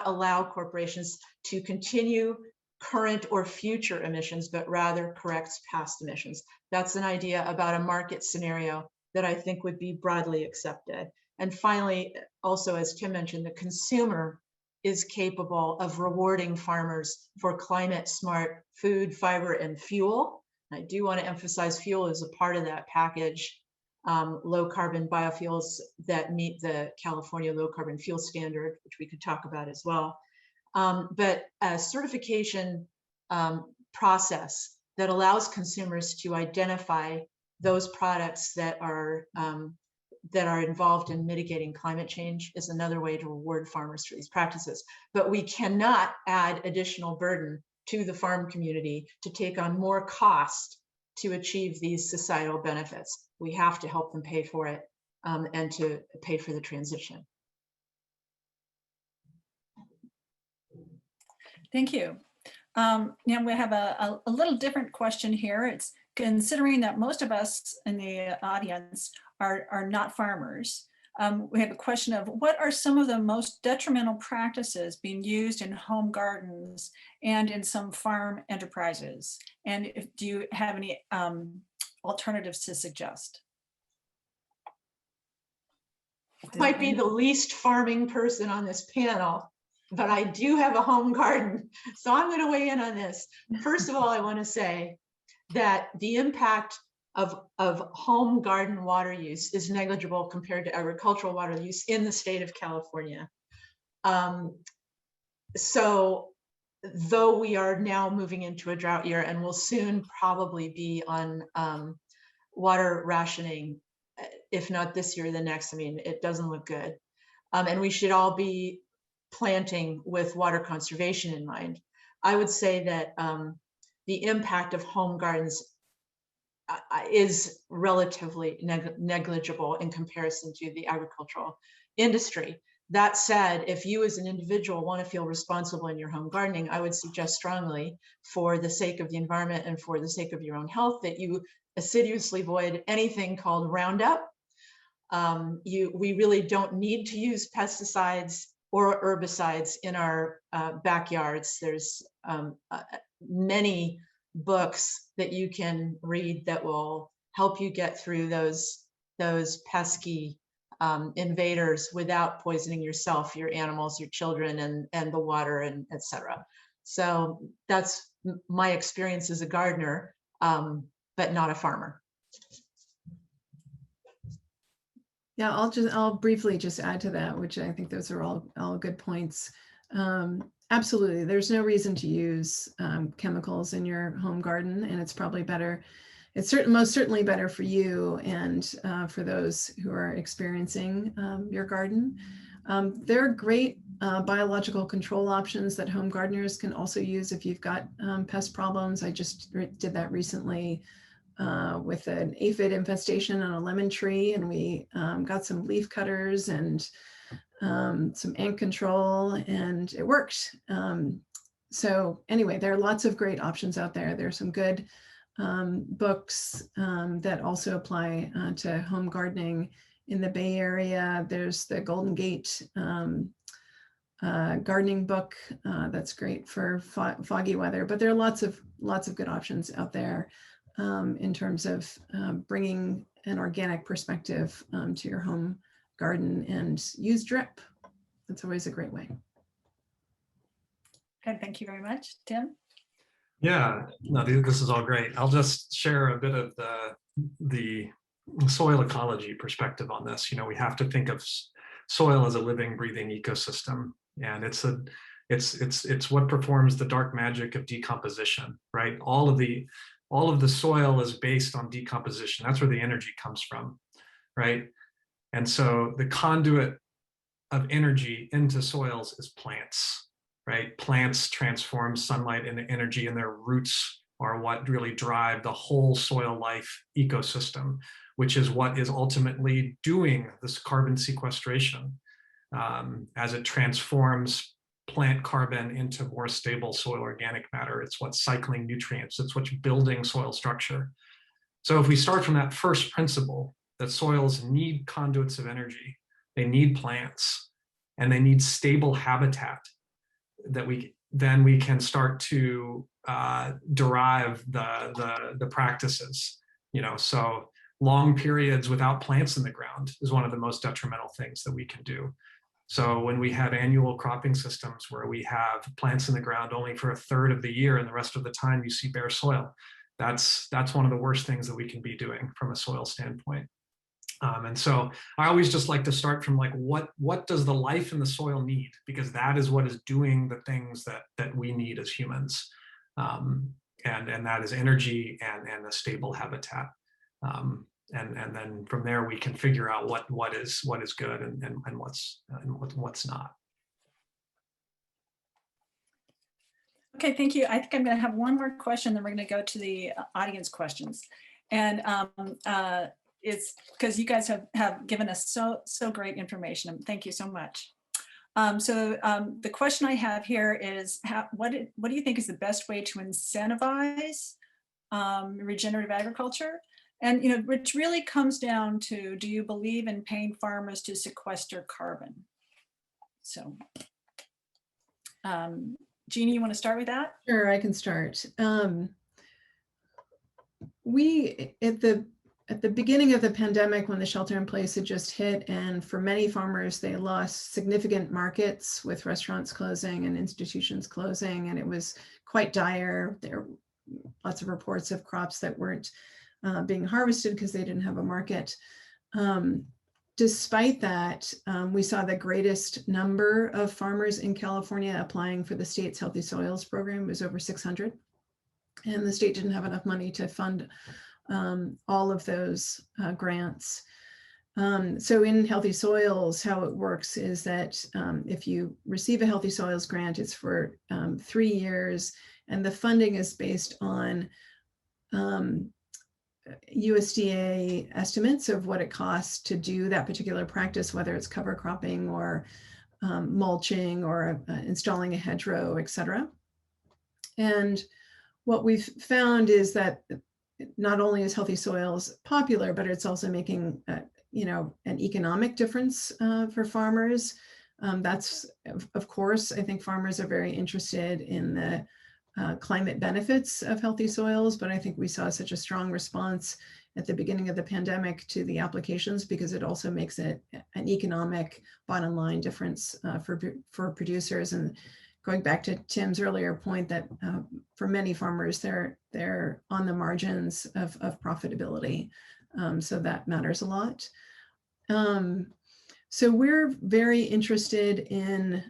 allow corporations to continue current or future emissions, but rather corrects past emissions. That's an idea about a market scenario that I think would be broadly accepted. And finally, also, as Tim mentioned, the consumer is capable of rewarding farmers for climate smart food, fiber, and fuel. I do want to emphasize fuel is a part of that package. Low carbon biofuels that meet the California low carbon fuel standard, which we could talk about as well. But a certification process that allows consumers to identify those products that are involved in mitigating climate change is another way to reward farmers for these practices. But we cannot add additional burden to the farm community to take on more cost to achieve these societal benefits. We have to help them pay for it and to pay for the transition. Thank you. Now we have a little different question here. It's considering that most of us in the audience are not farmers. We have a question of what are some of the most detrimental practices being used in home gardens and in some farm enterprises? And do you have any alternatives to suggest? Might be the least farming person on this panel, but I do have a home garden. So I'm going to weigh in on this. First of all, I want to say that the impact of home garden water use is negligible compared to agricultural water use in the state of California. So though we are now moving into a drought year and will soon probably be on water rationing, if not this year, the next, I mean, it doesn't look good. And we should all be planting with water conservation in mind. I would say that the impact of home gardens is relatively negligible in comparison to the agricultural industry. That said, if you as an individual want to feel responsible in your home gardening, I would suggest strongly, for the sake of the environment and for the sake of your own health, that you assiduously avoid anything called Roundup. We really don't need to use pesticides or herbicides in our backyards. There's many books that you can read that will help you get through those pesky invaders without poisoning yourself, your animals, your children, and the water, and etc. So that's my experience as a gardener, but not a farmer. Yeah, I'll briefly just add to that, which I think those are all good points. Absolutely, there's no reason to use chemicals in your home garden, and it's probably better. It's most certainly better for you and for those who are experiencing your garden. There are great biological control options that home gardeners can also use if you've got pest problems. I just did that recently with an aphid infestation on a lemon tree, and we got some leaf cutters and some ant control, and it worked. So anyway, there are lots of great options out there. There are some good books that also apply to home gardening in the Bay Area. There's the Golden Gate gardening book that's great for foggy weather, but there are lots of good options out there in terms of bringing an organic perspective to your home garden, and use drip. That's always a great way. Okay, thank you very much. Tim? Yeah, no, this is all great. I'll just share a bit of the soil ecology perspective on this. You know, we have to think of soil as a living, breathing ecosystem, and it's what performs the dark magic of decomposition, right? All of the soil is based on decomposition. That's where the energy comes from, right? And so the conduit of energy into soils is plants, right? Plants transform sunlight into energy, and their roots are what really drive the whole soil life ecosystem, which is what is ultimately doing this carbon sequestration as it transforms plant carbon into more stable soil organic matter. It's what's cycling nutrients. It's what's building soil structure. So if we start from that first principle, that soils need conduits of energy, they need plants, and they need stable habitat, that we can start to derive the practices. You know, so long periods without plants in the ground is one of the most detrimental things that we can do. So when we have annual cropping systems where we have plants in the ground only for a third of the year, and the rest of the time you see bare soil, that's one of the worst things that we can be doing from a soil standpoint. And so I always just like to start from like, what does the life in the soil need? Because that is what is doing the things that we need as humans. And that is energy and a stable habitat. And then from there we can figure out what is good and what's not. Okay, thank you. I think I'm going to have one more question, then we're going to go to the audience questions. And it's because you guys have given us so great information. Thank you so much. The question I have here is, what do you think is the best way to incentivize regenerative agriculture? And, you know, which really comes down to, do you believe in paying farmers to sequester carbon? So, Jeannie, you want to start with that? Sure, I can start. We, at the beginning of the pandemic, when the shelter in place had just hit, and for many farmers, they lost significant markets with restaurants closing and institutions closing, and it was quite dire. There were lots of reports of crops that weren't being harvested because they didn't have a market. Despite that, we saw the greatest number of farmers in California applying for the state's Healthy Soils program. It was over 600. And the state didn't have enough money to fund all of those grants. So in Healthy Soils, how it works is that if you receive a Healthy Soils grant, it's for 3 years, and the funding is based on USDA estimates of what it costs to do that particular practice, whether it's cover cropping or mulching or installing a hedgerow, et cetera. And what we've found is that not only is Healthy Soils popular, but it's also making you know, an economic difference for farmers. That's, of course, I think farmers are very interested in the climate benefits of Healthy Soils, but I think we saw such a strong response at the beginning of the pandemic to the applications because it also makes it an economic bottom line difference for producers. And going back to Tim's earlier point that for many farmers, they're on the margins of profitability. So that matters a lot. So we're very interested in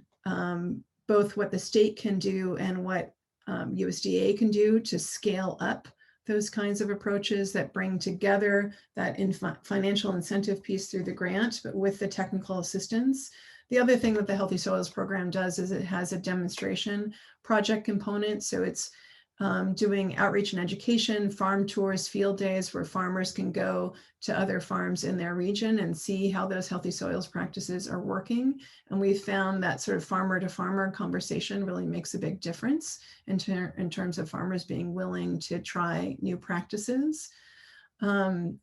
both what the state can do and what USDA can do to scale up those kinds of approaches that bring together that financial incentive piece through the grant, but with the technical assistance. The other thing that the Healthy Soils program does is it has a demonstration project component. So it's doing outreach and education, farm tours, field days where farmers can go to other farms in their region and see how those Healthy Soils practices are working. And we found that sort of farmer to farmer conversation really makes a big difference in terms of farmers being willing to try new practices. In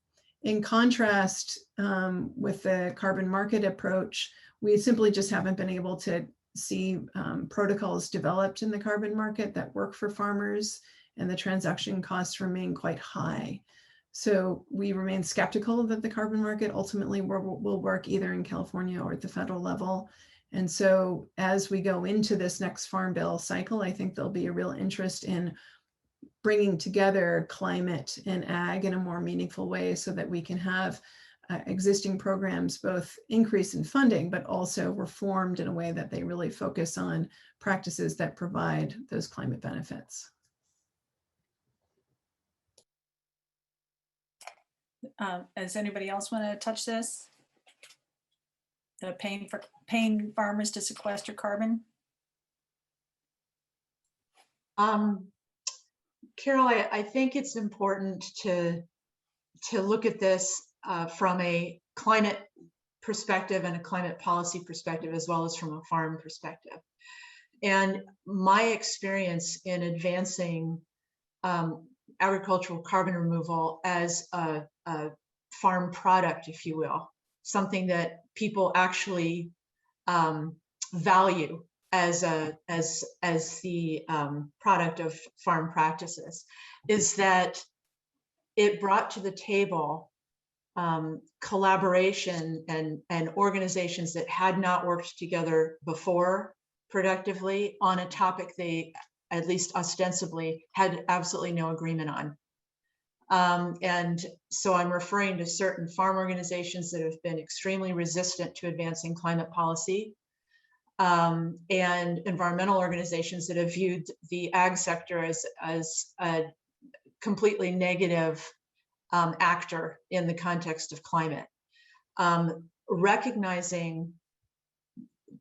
contrast, with the carbon market approach, we simply just haven't been able to see protocols developed in the carbon market that work for farmers, and the transaction costs remain quite high. So we remain skeptical that the carbon market ultimately will work either in California or at the federal level. And so as we go into this next Farm Bill cycle, I think there'll be a real interest in bringing together climate and ag in a more meaningful way so that we can have existing programs both increase in funding, but also reformed in a way that they really focus on practices that provide those climate benefits. Does anybody else want to touch this? The paying farmers to sequester carbon? Carol, I think it's important to look at this from a climate perspective and a climate policy perspective, as well as from a farm perspective. And my experience in advancing agricultural carbon removal as a farm product, if you will, something that people actually value as the product of farm practices, is that it brought to the table collaboration and organizations that had not worked together before productively on a topic they, at least ostensibly, had absolutely no agreement on. And so I'm referring to certain farm organizations that have been extremely resistant to advancing climate policy, and environmental organizations that have viewed the ag sector as a completely negative actor in the context of climate. Recognizing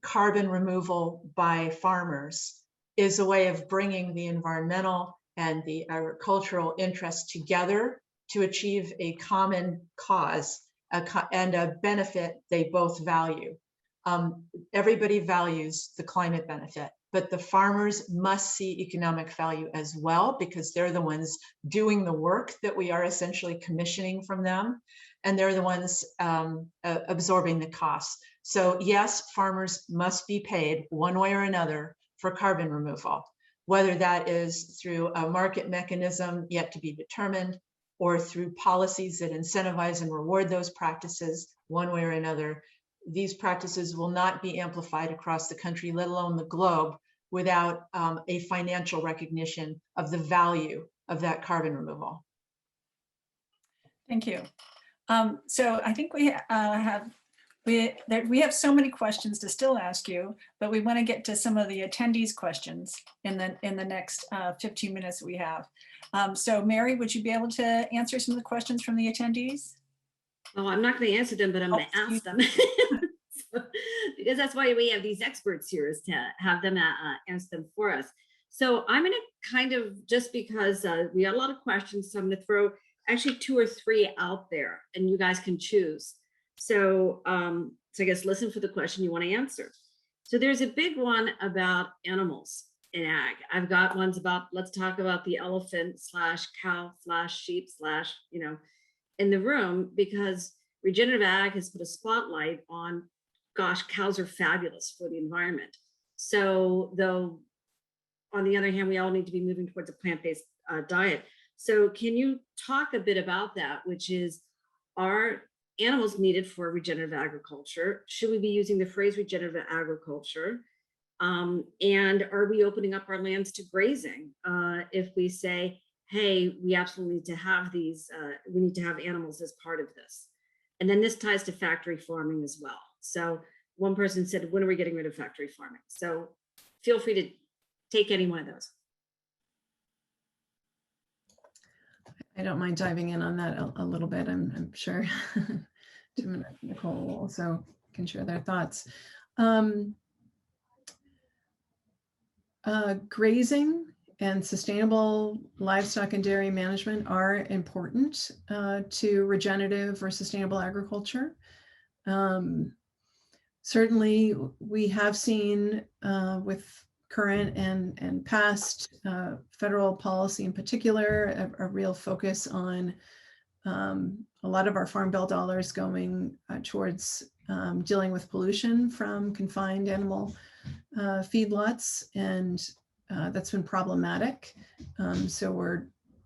carbon removal by farmers is a way of bringing the environmental and the agricultural interests together to achieve a common cause and a benefit they both value. Everybody values the climate benefit, but the farmers must see economic value as well, because they're the ones doing the work that we are essentially commissioning from them, and they're the ones absorbing the costs. So yes, farmers must be paid one way or another for carbon removal, whether that is through a market mechanism yet to be determined, or through policies that incentivize and reward those practices one way or another. These practices will not be amplified across the country, let alone the globe, without a financial recognition of the value of that carbon removal. Thank you. So I think we have so many questions to still ask you, but we want to get to some of the attendees' questions in the next 15 minutes we have. So Mary, would you be able to answer some of the questions from the attendees? Well, I'm not going to answer them, but I'm going to ask them. Because that's why we have these experts here, is to have them answer them for us. So I'm going to kind of, just because we got a lot of questions, so I'm going to throw actually 2 or 3 out there and you guys can choose. So, so I guess listen for the question you want to answer. So there's a big one about animals in ag. I've got ones about, let's talk about the elephant / cow / sheep / in the room, because regenerative ag has put a spotlight on, gosh, cows are fabulous for the environment. So though, on the other hand, we all need to be moving towards a plant-based diet. So can you talk a bit about that, which is, are animals needed for regenerative agriculture? Should we be using the phrase regenerative agriculture? And are we opening up our lands to grazing if we say, hey, we absolutely need to have these, we need to have animals as part of this? And then this ties to factory farming as well. So one person said, when are we getting rid of factory farming? So feel free to take any one of those. I don't mind diving in on that a little bit. I'm sure Tim and Nicole also can share their thoughts. Grazing and sustainable livestock and dairy management are important to regenerative or sustainable agriculture. Certainly, we have seen with current and past federal policy in particular, a real focus on a lot of our Farm Bill dollars going towards dealing with pollution from confined animal feedlots, and that's been problematic. So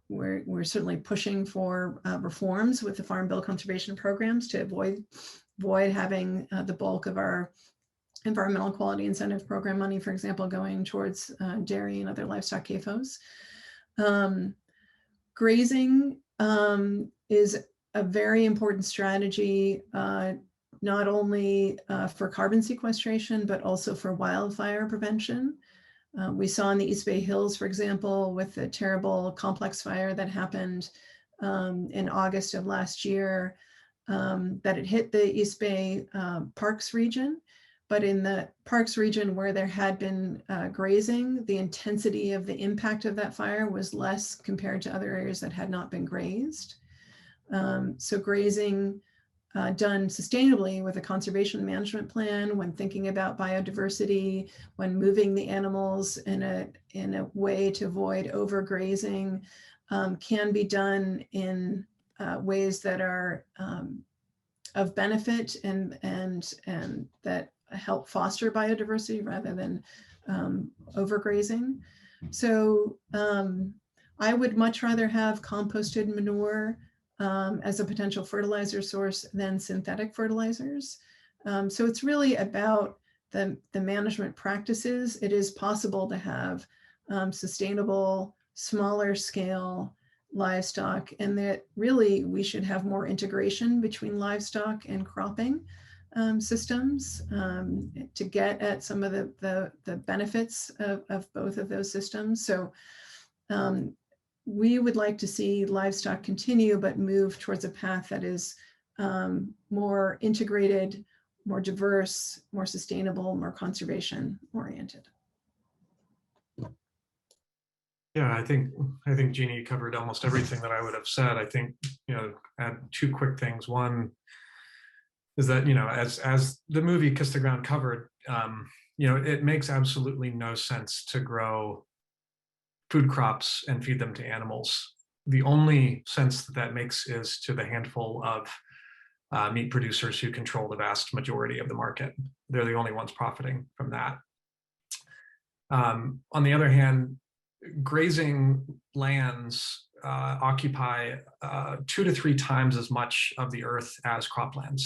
we're certainly pushing for reforms with the Farm Bill conservation programs to avoid having the bulk of our environmental quality incentive program money, for example, going towards dairy and other livestock CAFOs. Grazing is a very important strategy, not only for carbon sequestration, but also for wildfire prevention. We saw in the East Bay Hills, for example, with the terrible complex fire that happened in August of last year, that it hit the East Bay Parks region. But in the Parks region where there had been grazing, the intensity of the impact of that fire was less compared to other areas that had not been grazed. So grazing done sustainably with a conservation management plan, when thinking about biodiversity, when moving the animals in a way to avoid overgrazing, can be done in ways that are of benefit and that help foster biodiversity rather than overgrazing. So I would much rather have composted manure as a potential fertilizer source than synthetic fertilizers. So it's really about the management practices. It is possible to have sustainable, smaller scale livestock, and that really we should have more integration between livestock and cropping systems to get at some of the benefits of both of those systems. So we would like to see livestock continue, but move towards a path that is more integrated, more diverse, more sustainable, more conservation oriented. Yeah, I think Jeanne covered almost everything that I would have said. I think, add 2 quick things. One, is that, as the movie Kiss the Ground covered, it makes absolutely no sense to grow food crops and feed them to animals. The only sense that makes is to the handful of meat producers who control the vast majority of the market. They're the only ones profiting from that. On the other hand, grazing lands occupy 2 to 3 times as much of the earth as croplands.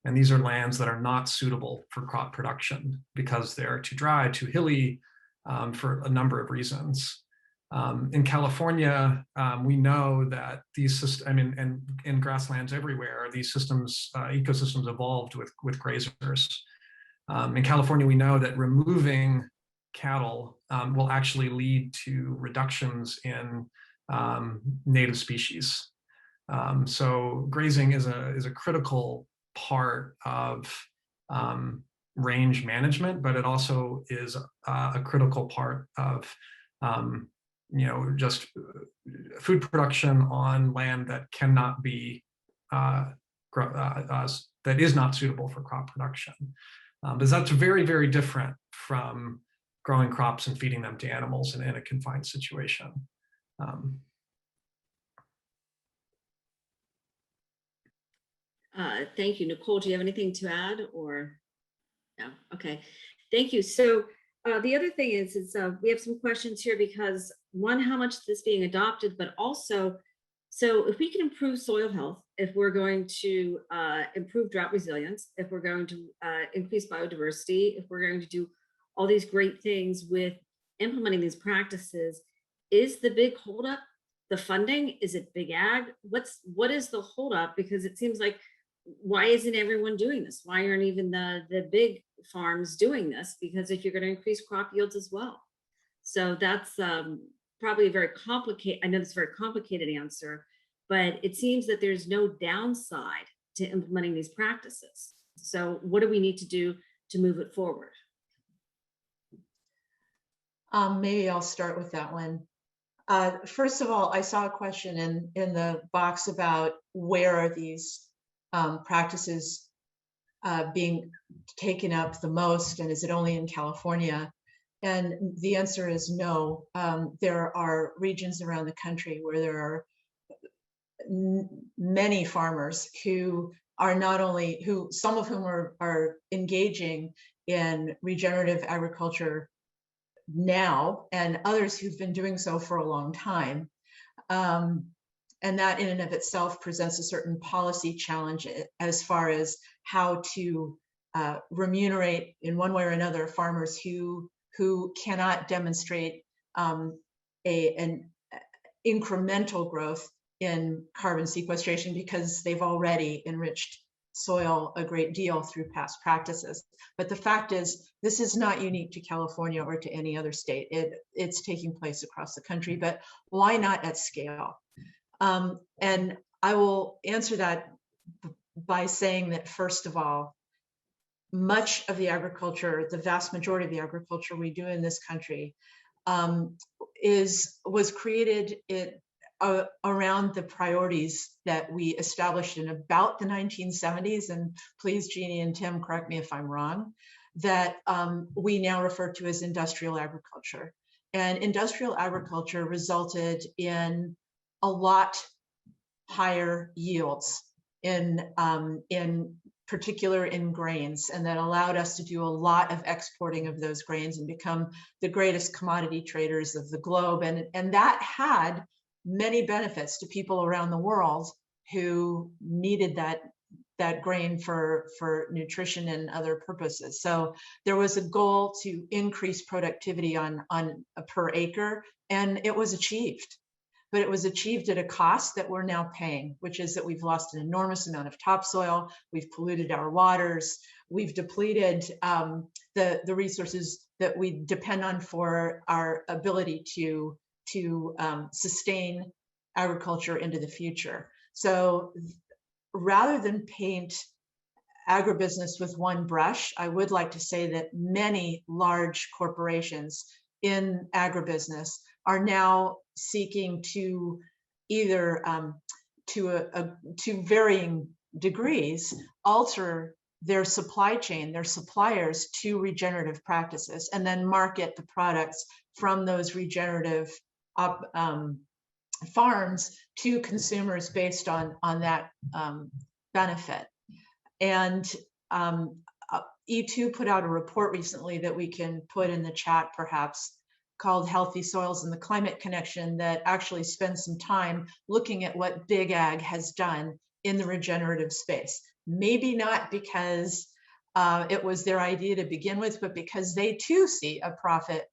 And these are lands that are not suitable for crop production because they're too dry, too hilly, for a number of reasons. In California, we know that these systems, and in grasslands everywhere, these systems, ecosystems evolved with grazers. In California, we know that removing cattle will actually lead to reductions in native species. So grazing is a critical part of range management, but it also is a critical part of just food production on land that cannot be that is not suitable for crop production. Because that's very, very different from growing crops and feeding them to animals in a confined situation. Thank you. Nicole, do you have anything to add or no? Okay, thank you. So the other thing is we have some questions here because one, how much is this being adopted, but also, so if we can improve soil health, if we're going to improve drought resilience, if we're going to increase biodiversity, if we're going to do all these great things with implementing these practices, is the big holdup the funding? Is it big ag? What is the holdup? Because it seems like, why isn't everyone doing this? Why aren't even the big farms doing this? Because if you're going to increase crop yields as well. So that's probably a very complicated, I know it's a very complicated answer, but it seems that there's no downside to implementing these practices. So what do we need to do to move it forward? Maybe I'll start with that one. First of all, I saw a question in the box about where are these practices being taken up the most, and is it only in California? And the answer is no. There are regions around the country where there are many farmers who are not only, some of whom are engaging in regenerative agriculture now, and others who've been doing so for a long time. And that in and of itself presents a certain policy challenge as far as how to remunerate in one way or another farmers who cannot demonstrate an incremental growth in carbon sequestration because they've already enriched soil a great deal through past practices. But the fact is, this is not unique to California or to any other state. It's taking place across the country, but why not at scale? And I will answer that by saying that, first of all, much of the agriculture, the vast majority of the agriculture we do in this country was created around the priorities that we established in about the 1970s, and please, Jeannie and Tim, correct me if I'm wrong, that we now refer to as industrial agriculture. And industrial agriculture resulted in a lot higher yields in particular in grains, and that allowed us to do a lot of exporting of those grains and become the greatest commodity traders of the globe. And that had many benefits to people around the world who needed that grain for nutrition and other purposes. So there was a goal to increase productivity on a per acre, and it was achieved. But it was achieved at a cost that we're now paying, which is that we've lost an enormous amount of topsoil, we've polluted our waters, we've depleted the resources that we depend on for our ability to sustain agriculture into the future. So rather than paint agribusiness with one brush, I would like to say that many large corporations in agribusiness are now seeking to either to varying degrees, alter their supply chain, their suppliers to regenerative practices, and then market the products from those regenerative farms to consumers based on that benefit. And E2 put out a report recently that we can put in the chat perhaps, called Healthy Soils and the Climate Connection, that actually spends some time looking at what Big Ag has done in the regenerative space. Maybe not because it was their idea to begin with, but because they too see a profit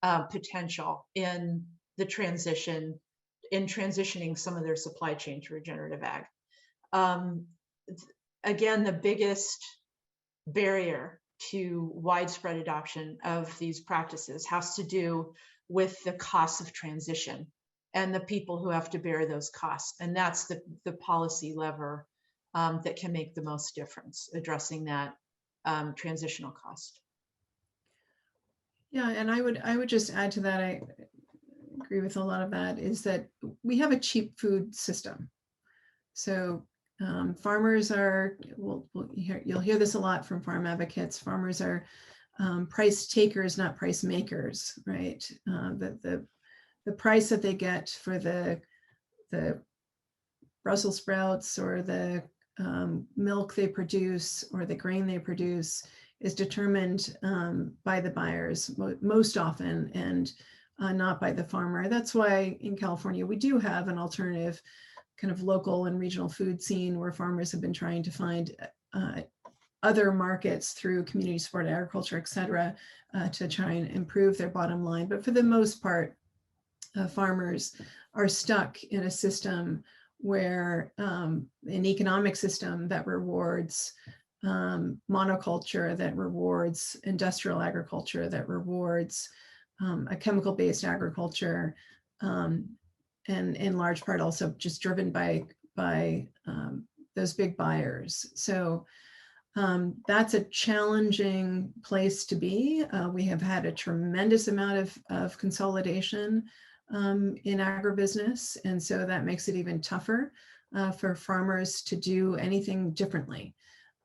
potential in the transition, in transitioning some of their supply chain to regenerative ag. Again, the biggest barrier to widespread adoption of these practices has to do with the costs of transition and the people who have to bear those costs. And that's the policy lever that can make the most difference, addressing that transitional cost. Yeah, and I would just add to that, I agree with a lot of that, is that we have a cheap food system. So farmers are, you'll hear this a lot from farm advocates, farmers are price takers, not price makers, right? The price that they get for the Brussels sprouts or the milk they produce or the grain they produce is determined by the buyers most often, and not by the farmer. That's why in California, we do have an alternative kind of local and regional food scene where farmers have been trying to find other markets through community supported agriculture, et cetera, to try and improve their bottom line. But for the most part, farmers are stuck in a system where an economic system that rewards monoculture, that rewards industrial agriculture, that rewards a chemical-based agriculture, and in large part also just driven by those big buyers. So that's a challenging place to be. We have had a tremendous amount of consolidation in agribusiness, and so that makes it even tougher for farmers to do anything differently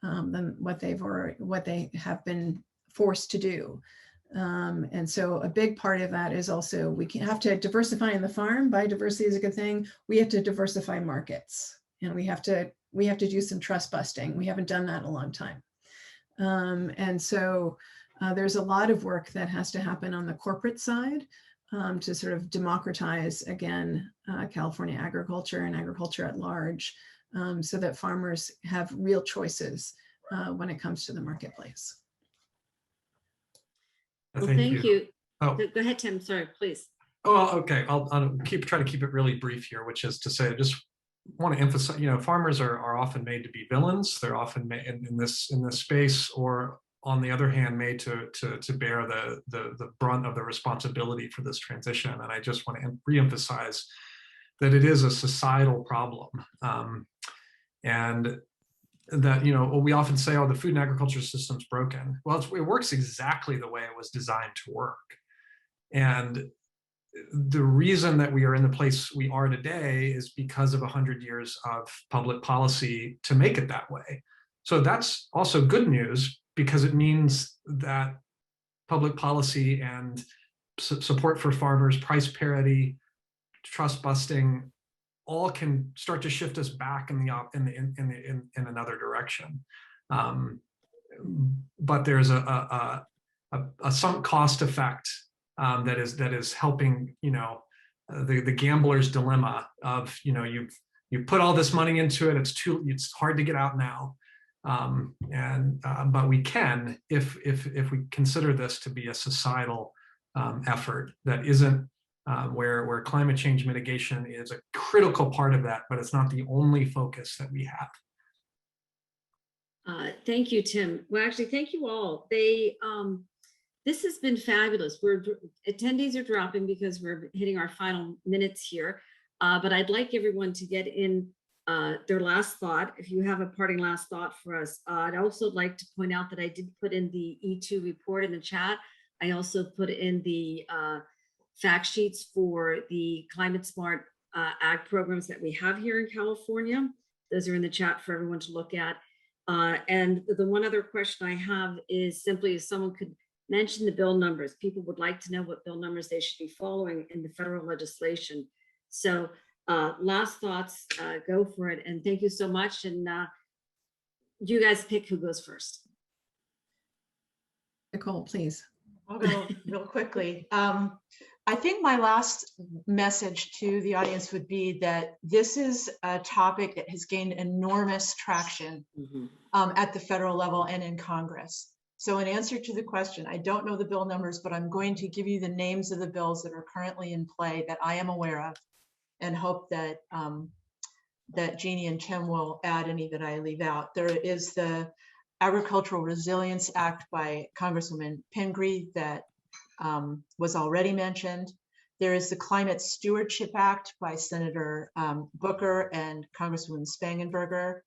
than what they have been forced to do. And so a big part of that is also we have to diversify in the farm. Biodiversity is a good thing. We have to diversify markets, and we have to do some trust busting. We haven't done that in a long time. And so there's a lot of work that has to happen on the corporate side to sort of democratize, again, California agriculture and agriculture at large, so that farmers have real choices when it comes to the marketplace. Well, thank you. Oh. Go ahead, Tim. Sorry, please. Oh, okay. I'll try to keep it really brief here, which is to say, I just want to emphasize, farmers are often made to be villains. They're often made in this space, or on the other hand, made to bear the brunt of the responsibility for this transition. And I just want to reemphasize that it is a societal problem, and that we often say, oh, the food and agriculture system's broken. Well, it works exactly the way it was designed to work. And the reason that we are in the place we are today is because of 100 years of public policy to make it that way. So that's also good news, because it means that public policy and support for farmers, price parity, trust busting, all can start to shift us back in another direction. But there's a sunk cost effect that is helping, the gambler's dilemma of, you put all this money into it, it's hard to get out now. But we can, if we consider this to be a societal effort that isn't where climate change mitigation is a critical part of that, but it's not the only focus that we have. Thank you, Tim. Well, actually, thank you all. This has been fabulous. Attendees are dropping because we're hitting our final minutes here, but I'd like everyone to get in their last thought. If you have a parting last thought for us, I'd also like to point out that I did put in the E2 report in the chat. I also put in the fact sheets for the climate smart ag programs that we have here in California. Those are in the chat for everyone to look at. And the one other question I have is simply if someone could mention the bill numbers. People would like to know what bill numbers they should be following in the federal legislation. So last thoughts, go for it. And thank you so much. And you guys pick who goes first. Nicole, please. I'll go real quickly. I think my last message to the audience would be that this is a topic that has gained enormous traction at the federal level and in Congress. So in answer to the question, I don't know the bill numbers, but I'm going to give you the names of the bills that are currently in play that I am aware of, and hope that that Jeannie and Tim will add any that I leave out. There is the Agricultural Resilience Act by Congresswoman Pingree that was already mentioned. There is the Climate Stewardship Act by Senator Booker and Congresswoman Spangenberger.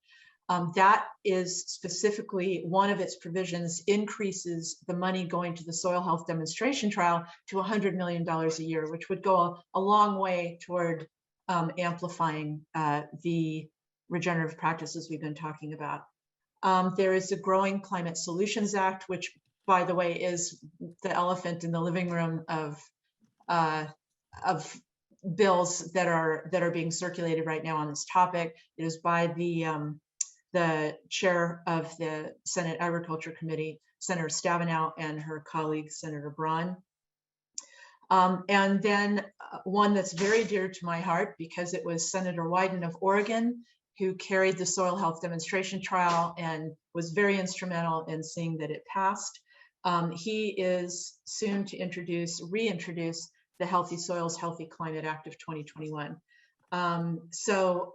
That is specifically one of its provisions increases the money going to the soil health demonstration trial to $100 million a year, which would go a long way toward amplifying the regenerative practices we've been talking about. There is the Growing Climate Solutions Act, which, by the way, is the elephant in the living room of bills that are being circulated right now on this topic. It is by the chair of the Senate Agriculture Committee, Senator Stabenow, and her colleague, Senator Braun. And then one that's very dear to my heart because it was Senator Wyden of Oregon who carried the soil health demonstration trial and was very instrumental in seeing that it passed. He is soon to reintroduce the Healthy Soils, Healthy Climate Act of 2021. So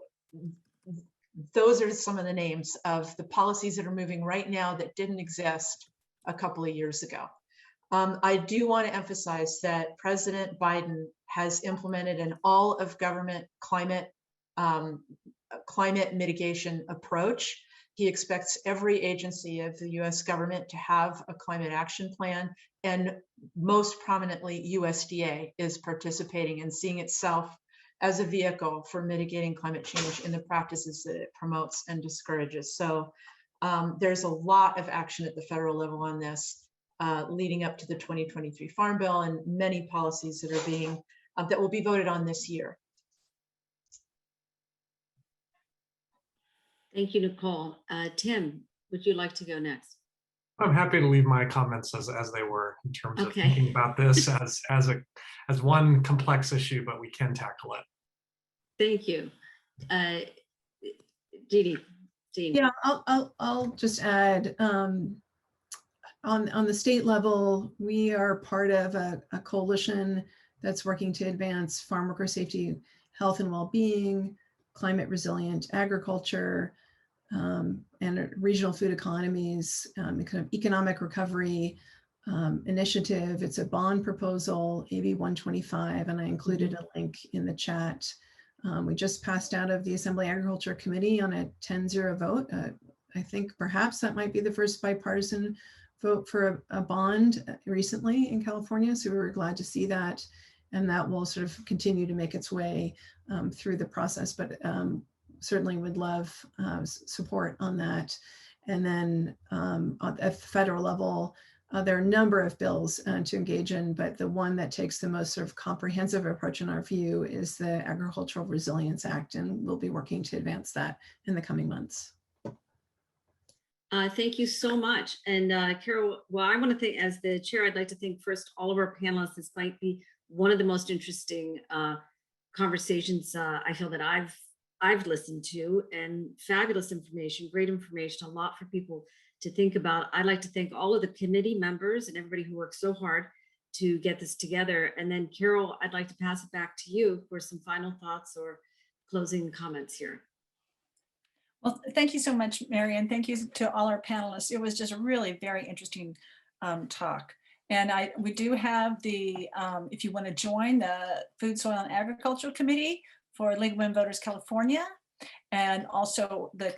those are some of the names of the policies that are moving right now that didn't exist a couple of years ago. I do want to emphasize that President Biden has implemented an all of government climate mitigation approach. He expects every agency of the US government to have a climate action plan, and most prominently USDA is participating and seeing itself as a vehicle for mitigating climate change in the practices that it promotes and discourages. So there's a lot of action at the federal level on this leading up to the 2023 Farm Bill and many policies that are being that will be voted on this year. Thank you, Nicole. Tim, would you like to go next? I'm happy to leave my comments as they were in terms of thinking about this as one complex issue, but we can tackle it. Thank you. Jeanne. Yeah, I'll just add, on the state level, we are part of a coalition that's working to advance farm worker safety, health and well-being, climate resilient agriculture, and regional food economies, kind of economic recovery initiative. It's a bond proposal, AB 125, and I included a link in the chat. We just passed out of the Assembly Agriculture Committee on a 10-0 vote. I think perhaps that might be the first bipartisan vote for a bond recently in California. So we were glad to see that. And that will sort of continue to make its way through the process, but certainly would love support on that. And then at the federal level, there are a number of bills to engage in, but the one that takes the most sort of comprehensive approach in our view is the Agricultural Resilience Act, and we'll be working to advance that in the coming months. Thank you so much. And Carol, well, I want to thank, as the chair, I'd like to thank first all of our panelists. This might be one of the most interesting conversations I feel that I've listened to, and fabulous information, great information, a lot for people to think about. I'd like to thank all of the committee members and everybody who worked so hard to get this together. And then Carol, I'd like to pass it back to you for some final thoughts or closing comments here. Well, thank you so much, Mary, and thank you to all our panelists. It was just a really very interesting talk. And we do have the, if you want to join the Food, Soil, and Agriculture Committee for League of Women Voters California, and also the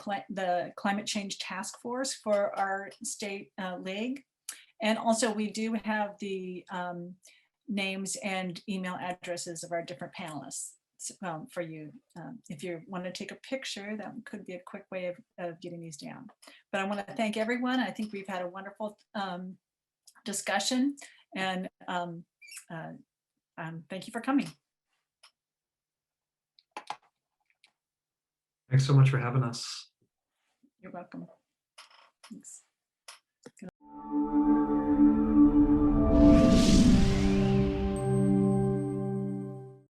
Climate Change Task Force for our state league. And also we do have the names and email addresses of our different panelists. for you. If you want to take a picture, that could be a quick way of getting these down. But I want to thank everyone. I think we've had a wonderful discussion, and thank you for coming. Thanks so much for having us. You're welcome. Thanks.